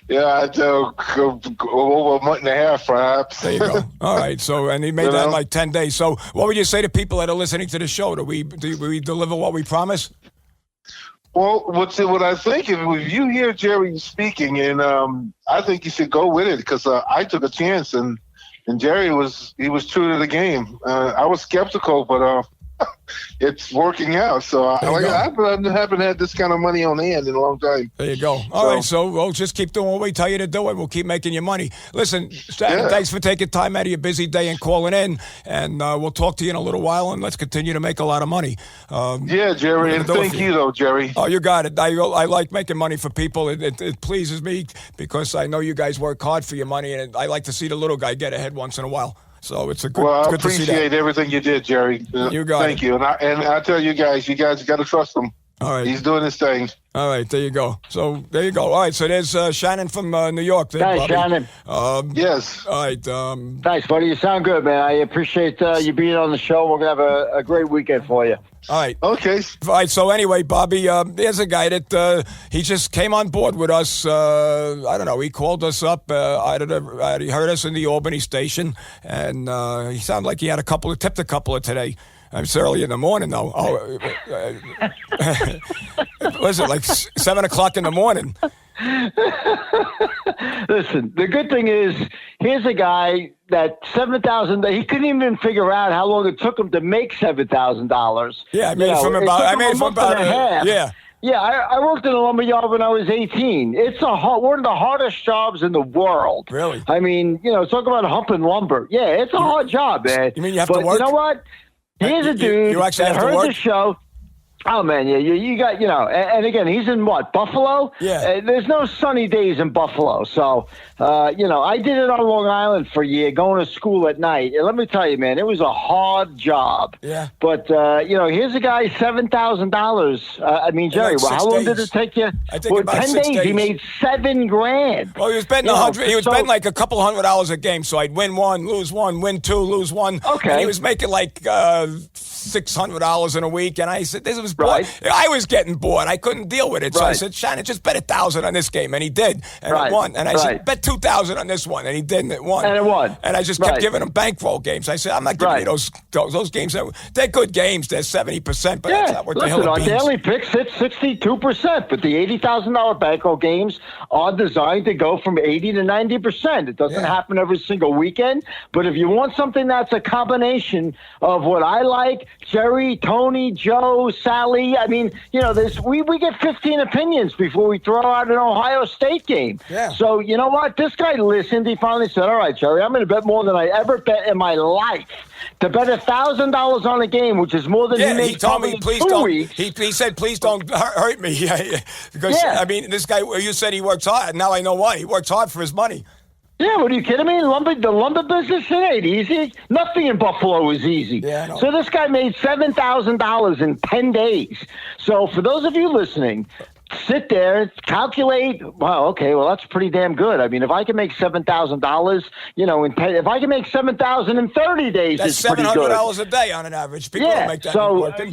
Yeah, I do over a month and a half, perhaps. There you go. All right. So, and he made that in like 10 days. So, what would you say to people that are listening to the show? Do we deliver what we promise? Well, what I think, if you hear Jerry speaking, and I think you should go with it, because I took a chance, and Jerry was true to the game. I was skeptical, but it's working out. So I haven't had this kind of money on hand in a long time. There you go. All right, so we'll just keep doing what we tell you to do, and we'll keep making you money. Listen, Shannon, thanks for taking time out of your busy day and calling in, and we'll talk to you in a little while, and let's continue to make a lot of money. Yeah, Jerry, and thank you, though, Jerry. Oh, you got it. I like making money for people. It pleases me because I know you guys work hard for your money, and I like to see the little guy get ahead once in a while. So it's a good. Well, I good to see that. appreciate everything you did, Jerry. You got Thank it. you, and I tell you guys got to trust him. All right, he's doing his thing. All right, there you go. So there you go. All right, so there's Shannon from New York. There, Thanks, Bobby. Shannon. Yes. All right. Thanks, buddy. You sound good, man. I appreciate you being on the show. We're going to have a great weekend for you. All right. Okay. All right. So anyway, Bobby, there's a guy that he just came on board with us. I don't know. He called us up. He heard us in the Albany station, and he sounded like he had tipped a couple of today. It's early in the morning, though. Was it like 7 o'clock in the morning? Listen, the good thing is, here's a guy that $7,000. He couldn't even figure out how long it took him to make $7,000. Yeah, I made it from about a half. Yeah. Yeah, I worked in a lumber yard when I was 18. It's one of the hardest jobs in the world. Really? I mean, talk about humping lumber. Yeah, it's a hard job, man. You mean you have to work? You know what? Here's a dude you actually that have to heard work? the show. Oh, man, yeah, you got, and again, he's in what, Buffalo? Yeah. There's no sunny days in Buffalo. So, I did it on Long Island for a year, going to school at night. And let me tell you, man, it was a hard job. Yeah. But, here's a guy, $7,000. Jerry, like how long days. did it take you? I think about 10 6 days. He days. made $7,000. Well, he was betting He was betting like a couple $100 a game. So I'd win one, lose one, win two, lose one. Okay. And he was making like $600 in a week, and I said, "This was bored." Right. I was getting bored. I couldn't deal with it, so I Right. said, "Shannon, just bet 1,000 on this game," and he did, and Right. it won. And I said, Right. "Bet 2,000 on this one," and he did, and it won. And it won. And I just kept Right. giving him bankroll games. I said, "I'm not giving Right. you those games. They're good games. They're 70%, but that's not worth the listen, hell our of beans." daily picks hit 62%, but the $80,000 bankroll games are designed to go from 80 to 90%. It doesn't happen every single weekend, but if you want something that's a combination of what I like, Jerry, Tony, Joe, Sally, we get 15 opinions before we throw out an Ohio State game. Yeah. So you know what? This guy listened. He finally said, all right, Jerry, I'm going to bet more than I ever bet in my life. To bet $1,000 on a game, which is more than he makes he told me, probably in please 2 don't. weeks. He said, please don't hurt me. Because, Yeah. this guy, you said he works hard. Now I know why. He works hard for his money. Yeah, what are you kidding me? The lumber business, it ain't easy. Nothing in Buffalo is easy. Yeah, I know. So this guy made $7,000 in 10 days. So for those of you listening, sit there, calculate. Wow, okay, well that's pretty damn good. If I can make $7,000, if I can make $7,000 in 30 days, That's it's pretty good. $700 a day on an average. People don't make that working.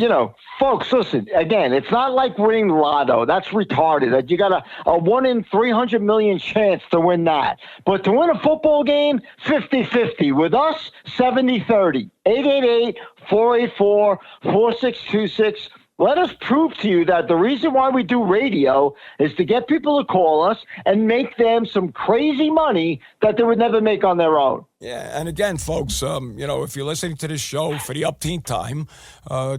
Folks, listen, again, it's not like winning lotto. That's retarded. You got a 1 in 300 million chance to win that. But to win a football game, 50-50. With us, 70-30. 888-484-4626. Let us prove to you that the reason why we do radio is to get people to call us and make them some crazy money that they would never make on their own. Yeah, and again, folks, if you're listening to this show for the upteen time,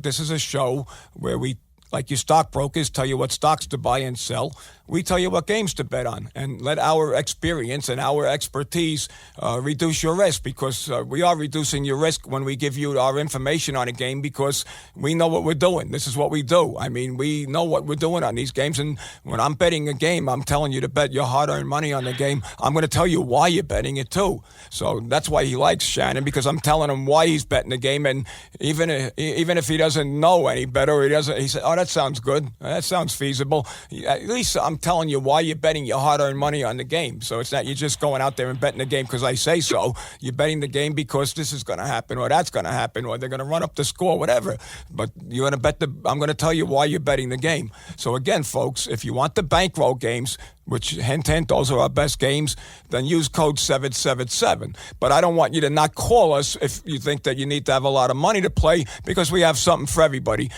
this is a show where we, like you stockbrokers, tell you what stocks to buy and sell. We tell you what games to bet on, and let our experience and our expertise reduce your risk, because we are reducing your risk when we give you our information on a game, because we know what we're doing. This is what we do. We know what we're doing on these games, and when I'm betting a game, I'm telling you to bet your hard-earned money on the game. I'm going to tell you why you're betting it too. So that's why he likes Shannon, because I'm telling him why he's betting the game, and even if he doesn't know any better, he said, "Oh, that sounds good. That sounds feasible." At least I'm telling you why you're betting your hard-earned money on the game. So it's not you're just going out there and betting the game because I say so. You're betting the game because this is going to happen, or that's going to happen, or they're going to run up the score, whatever. But you're going to bet I'm going to tell you why you're betting the game. So again, folks, if you want the bankroll games, which, hint, those are our best games, then use code 777. But I don't want you to not call us if you think that you need to have a lot of money to play, because we have something for everybody.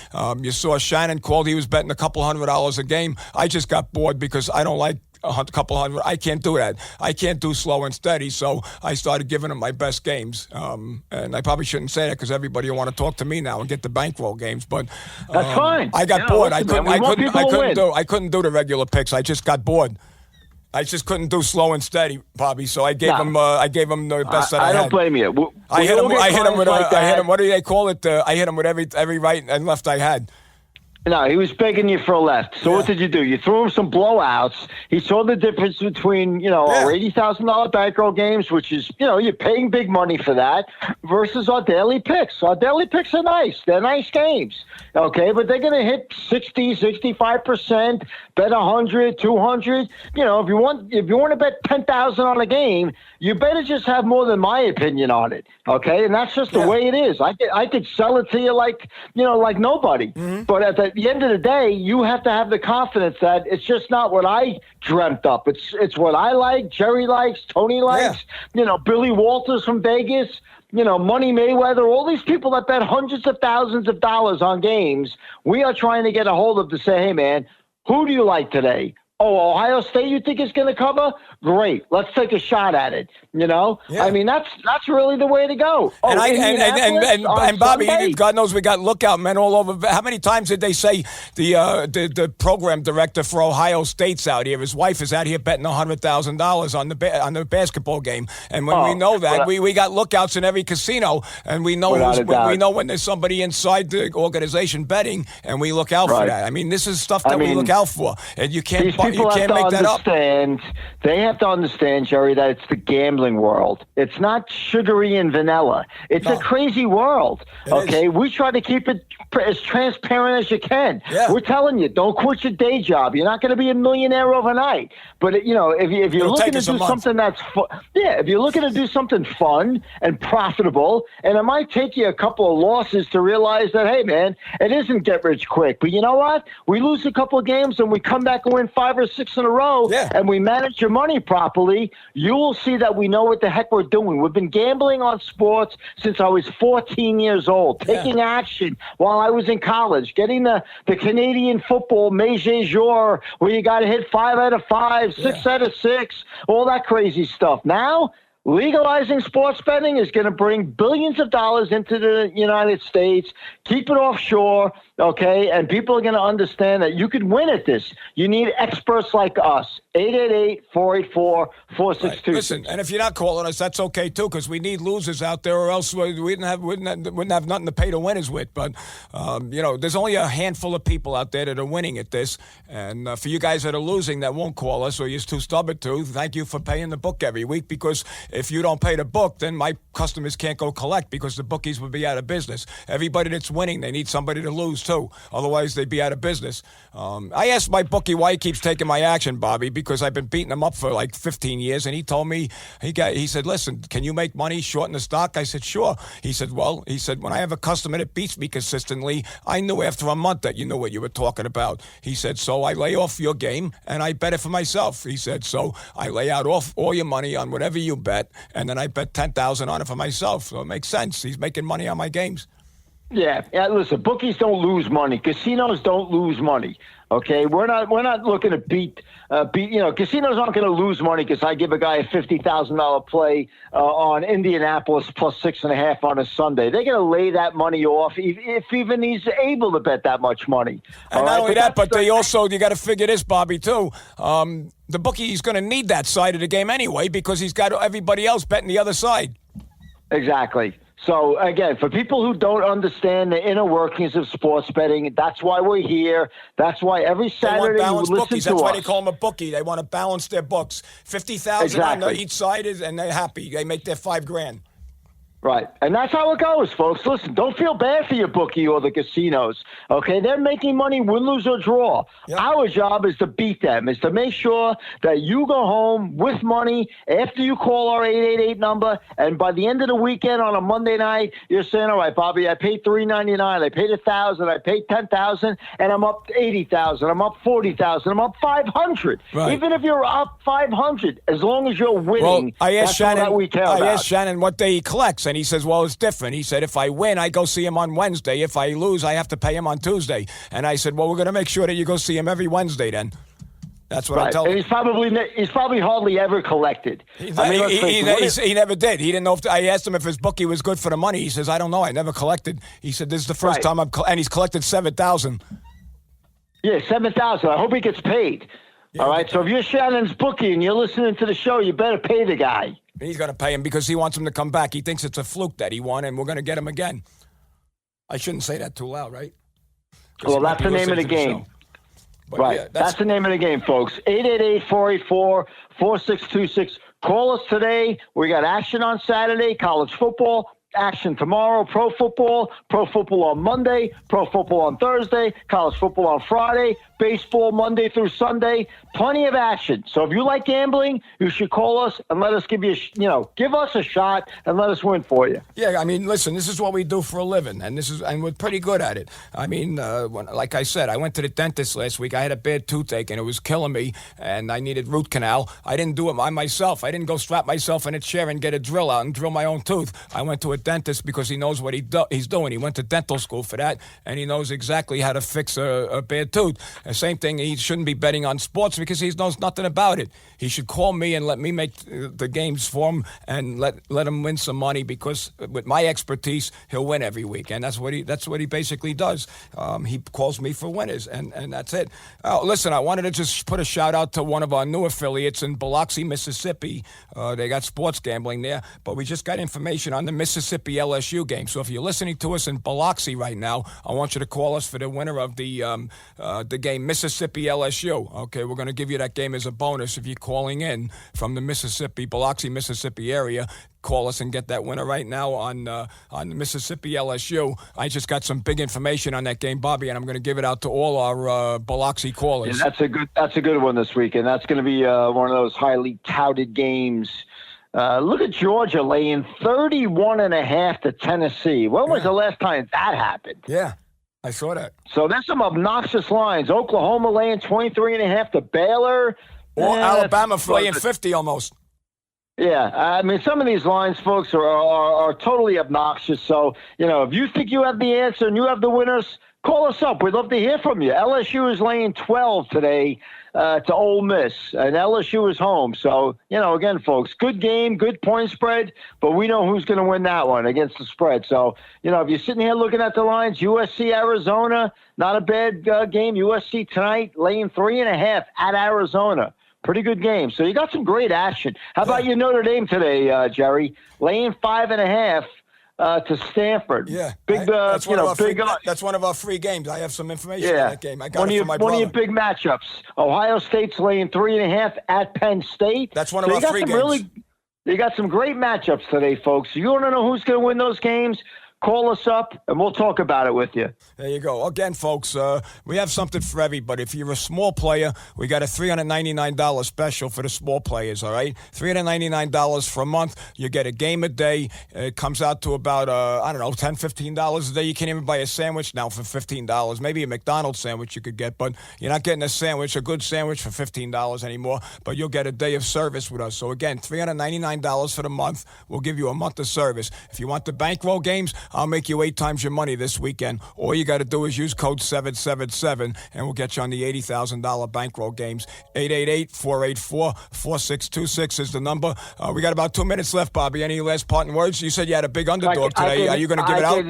You saw Shannon called. He was betting a couple $100 a game. I just got bored because I don't like couple hundred. I can't do that. I can't do slow and steady. So I started giving them my best games. And I probably shouldn't say that because everybody will want to talk to me now and get the bankroll games. But that's fine. I got bored. Listen, I couldn't do the regular picks. I just got bored. I just couldn't do slow and steady, Bobby. So I gave them. I gave them the best that I had. I don't blame you. I hit them with. I hit them. What do they call it? I hit them with every right and left I had. No, he was begging you for a left. So what did you do? You threw him some blowouts. He saw the difference between, our $80,000 bankroll games, which is, you're paying big money for that, versus our daily picks. Our daily picks are nice. They're nice games. Okay, but they're going to hit 60, 65%, bet 100, 200. If you want to bet 10,000 on a game, you better just have more than my opinion on it. Okay, and that's just the way it is. I could sell it to you like nobody. Mm-hmm. But at the end of the day, you have to have the confidence that it's just not what I dreamt up. It's what I like, Jerry likes, Tony likes, Billy Walters from Vegas, Money Mayweather, all these people that bet hundreds of thousands of dollars on games, we are trying to get a hold of to say, hey, man, who do you like today? Oh, Ohio State you think is going to cover? Great. Let's take a shot at it. I mean, that's really the way to go. Oh, and Bobby, God knows we got lookout men all over. How many times did they say the program director for Ohio State's out here? His wife is out here betting $100,000 on the basketball game. And when we know that, we got lookouts in every casino, and we know when there's somebody inside the organization betting, and we look out for that. I mean, this is stuff that we look out for, and you can't make that up. They have to understand, Jerry, that it's the gambling world. It's not sugary and vanilla. It's a crazy world. Okay, we try to keep it as transparent as you can. Yeah. We're telling you, don't quit your day job. You're not going to be a millionaire overnight. But if you're looking to do something that's if you're looking to do something fun and profitable, and it might take you a couple of losses to realize that, hey, man, it isn't get rich quick. But you know what? We lose a couple of games and we come back and win 5 or 6 in a row, and we manage your money properly. You will see that we know what the heck we're doing. We've been gambling on sports since I was 14 years old, taking action while I was in college, getting the Canadian football Major Jour, where you got to hit 5 out of 5, 6 out of 6, all that crazy stuff. Now, legalizing sports betting is going to bring billions of dollars into the United States, keep it offshore, okay? And people are going to understand that you could win at this. You need experts like us. 888-484-4626. Listen, and if you're not calling us, that's okay too, because we need losers out there, or else we wouldn't have nothing to pay the winners with. But there's only a handful of people out there that are winning at this, and for you guys that are losing that won't call us, or you're too stubborn to, thank you for paying the book every week, because if you don't pay the book, then my customers can't go collect, because the bookies would be out of business. Everybody that's winning, they need somebody to lose too, otherwise they'd be out of business. I asked my bookie why he keeps taking my action, Bobby, because I've been beating him up for like 15 years, and he told me, he said, listen, can you make money shorting the stock? I said, sure. He said, when I have a customer that beats me consistently, I knew after a month that you knew what you were talking about. He said, so I lay off your game, and I bet it for myself. He said, so I lay out all your money on whatever you bet, and then I bet 10,000 on it for myself. So it makes sense. He's making money on my games. Yeah. Listen, bookies don't lose money. Casinos don't lose money. Okay, we're not looking to beat. Casinos aren't going to lose money because I give a guy a $50,000 play on Indianapolis plus 6.5 on a Sunday. They're going to lay that money off if even he's able to bet that much money. And not only that, but they also, you got to figure this, Bobby, too. The bookie is going to need that side of the game anyway, because he's got everybody else betting the other side. Exactly. So, again, for people who don't understand the inner workings of sports betting, that's why we're here. That's why every Saturday you listen bookies. to That's us. why they call them a bookie. They want to balance their books. 50,000 on each side, and they're happy. They make their $5,000. Right. And that's how it goes, folks. Listen, don't feel bad for your bookie or the casinos. Okay? They're making money, win, lose, or draw. Yep. Our job is to beat them, is to make sure that you go home with money after you call our 888 number. And by the end of the weekend on a Monday night, you're saying, all right, Bobby, I paid $399. I paid $1,000. I paid $10,000. And I'm up $80,000. I'm up $40,000. I'm up $500. Right. Even if you're up $500, as long as you're winning, I asked Shannon, all that we care about. I asked Shannon what day he collects. And he says, well, it's different. He said, if I win, I go see him on Wednesday. If I lose, I have to pay him on Tuesday. And I said, well, we're going to make sure that you go see him every Wednesday then. That's what I Right. tell And him. he's probably hardly ever collected. He never did. He didn't know if I asked him if his bookie was good for the money. He says, I don't know. I never collected. He said, this is the first Right. time and he's collected $7,000. Yeah, $7,000. I hope he gets paid. All right. So if you're Shannon's bookie and you're listening to the show, you better pay the guy. He's going to pay him because he wants him to come back. He thinks it's a fluke that he won, and we're going to get him again. I shouldn't say that too loud, right? Well, that's the name of the game. Right. Yeah, that's the name of the game, folks. 888-484-4626. Call us today. We got action on Saturday, college football. Action tomorrow, pro football on Monday, pro football on Thursday, college football on Friday, baseball Monday through Sunday. Plenty of action. So if you like gambling, you should call us and let us give us a shot and let us win for you. Yeah, I mean, listen, this is what we do for a living, and we're pretty good at it. I mean, like I said, I went to the dentist last week. I had a bad toothache, and it was killing me, and I needed root canal. I didn't do it by myself. I didn't go strap myself in a chair and get a drill out and drill my own tooth. I went to a dentist because he knows what he's doing. He went to dental school for that, and he knows exactly how to fix a bad tooth. The same thing, he shouldn't be betting on sports because he knows nothing about it. He should call me and let me make the games for him and let him win some money because with my expertise, he'll win every week, and that's what he basically does. He calls me for winners, and that's it. Listen, I wanted to just put a shout out to one of our new affiliates in Biloxi, Mississippi. They got sports gambling there, but we just got information on the Mississippi LSU game. So if you're listening to us in Biloxi right now, I want you to call us for the winner of the game, Mississippi LSU. Okay, we're going to give you that game as a bonus if you're calling in from the Biloxi, Mississippi area. Call us and get that winner right now on Mississippi LSU. I just got some big information on that game, Bobby, and I'm going to give it out to all our Biloxi callers. Yeah, that's a good one this week, and that's going to be one of those highly touted games. Look at Georgia laying 31.5 to Tennessee. When was the last time that happened? Yeah, I saw that. So that's some obnoxious lines. Oklahoma laying 23.5 to Baylor. Or Alabama laying 50 almost. Yeah, I mean, some of these lines, folks, are totally obnoxious. So, if you think you have the answer and you have the winners, call us up. We'd love to hear from you. LSU is laying 12 today to Ole Miss, and LSU is home. So, again, folks, good game, good point spread, but we know who's going to win that one against the spread. So, if you're sitting here looking at the lines, USC, Arizona, not a bad game. USC tonight laying 3.5 at Arizona. Pretty good game. So you got some great action. How about your Notre Dame today, Jerry? Laying 5.5 to Stanford. Yeah, that's one of our free games. I have some information on that game. I got it from my brother. One of your big matchups. Ohio State's laying 3.5 at Penn State. That's one of our free games. You got some great matchups today, folks. You want to know who's going to win those games? Call us up, and we'll talk about it with you. There you go. Again, folks, we have something for everybody. If you're a small player, we got a $399 special for the small players, all right? $399 for a month. You get a game a day. It comes out to about, $10, $15 a day. You can't even buy a sandwich now for $15. Maybe a McDonald's sandwich you could get, but you're not getting a good sandwich for $15 anymore, but you'll get a day of service with us. So, again, $399 for the month. We'll give you a month of service. If you want the bankroll games, I'll make you 8 times your money this weekend. All you got to do is use code 777, and we'll get you on the $80,000 bankroll games. 888-484-4626 is the number. We got about 2 minutes left, Bobby. Any last parting words? You said you had a big underdog today. Are you going to give it out?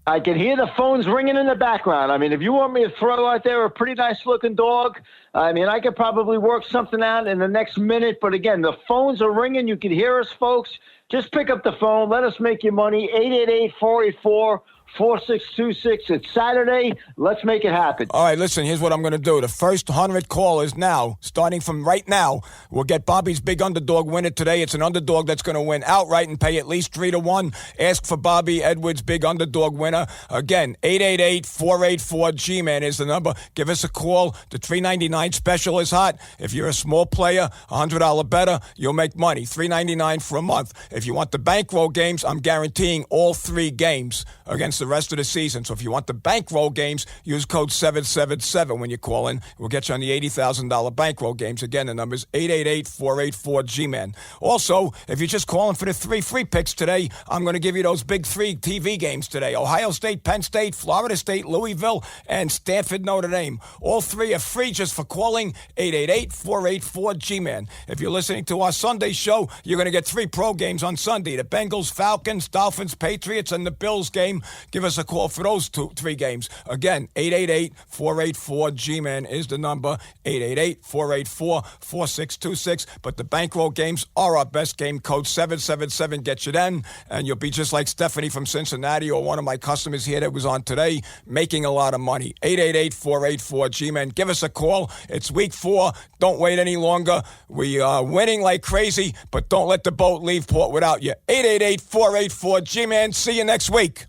I can hear the phones ringing in the background. I mean, if you want me to throw out there a pretty nice-looking dog, I mean, I could probably work something out in the next minute. But, again, the phones are ringing. You can hear us, folks. Just pick up the phone. Let us make you money. 888-484-4626. It's Saturday. Let's make it happen. All right, listen, here's what I'm going to do. The first 100 callers now, starting from right now, will get Bobby's big underdog winner today. It's an underdog that's going to win outright and pay at least 3-1. Ask for Bobby Edwards' big underdog winner. Again, 888-484-G-Man is the number. Give us a call. The $399 special is hot. If you're a small player, $100 better, you'll make money. $399 for a month. If you want the bankroll games, I'm guaranteeing all 3 games against the rest of the season. So if you want the bankroll games, use code 777 when you call in. We'll get you on the $80,000 bankroll games. Again, the number is 888-484-G-MAN. Also, if you're just calling for the 3 free picks today, I'm going to give you those big 3 TV games today. Ohio State, Penn State, Florida State, Louisville, and Stanford, Notre Dame. All 3 are free just for calling 888-484-G-MAN. If you're listening to our Sunday show, you're going to get 3 pro games on Sunday. The Bengals, Falcons, Dolphins, Patriots, and the Bills game. Give us a call for those 3 games. Again, 888-484-G-MAN is the number, 888-484-4626. But the bankroll games are our best game. Code 777 gets you then, and you'll be just like Stephanie from Cincinnati or one of my customers here that was on today, making a lot of money. 888-484-G-MAN. Give us a call. It's week 4. Don't wait any longer. We are winning like crazy, but don't let the boat leave port without you. 888-484-G-MAN. See you next week.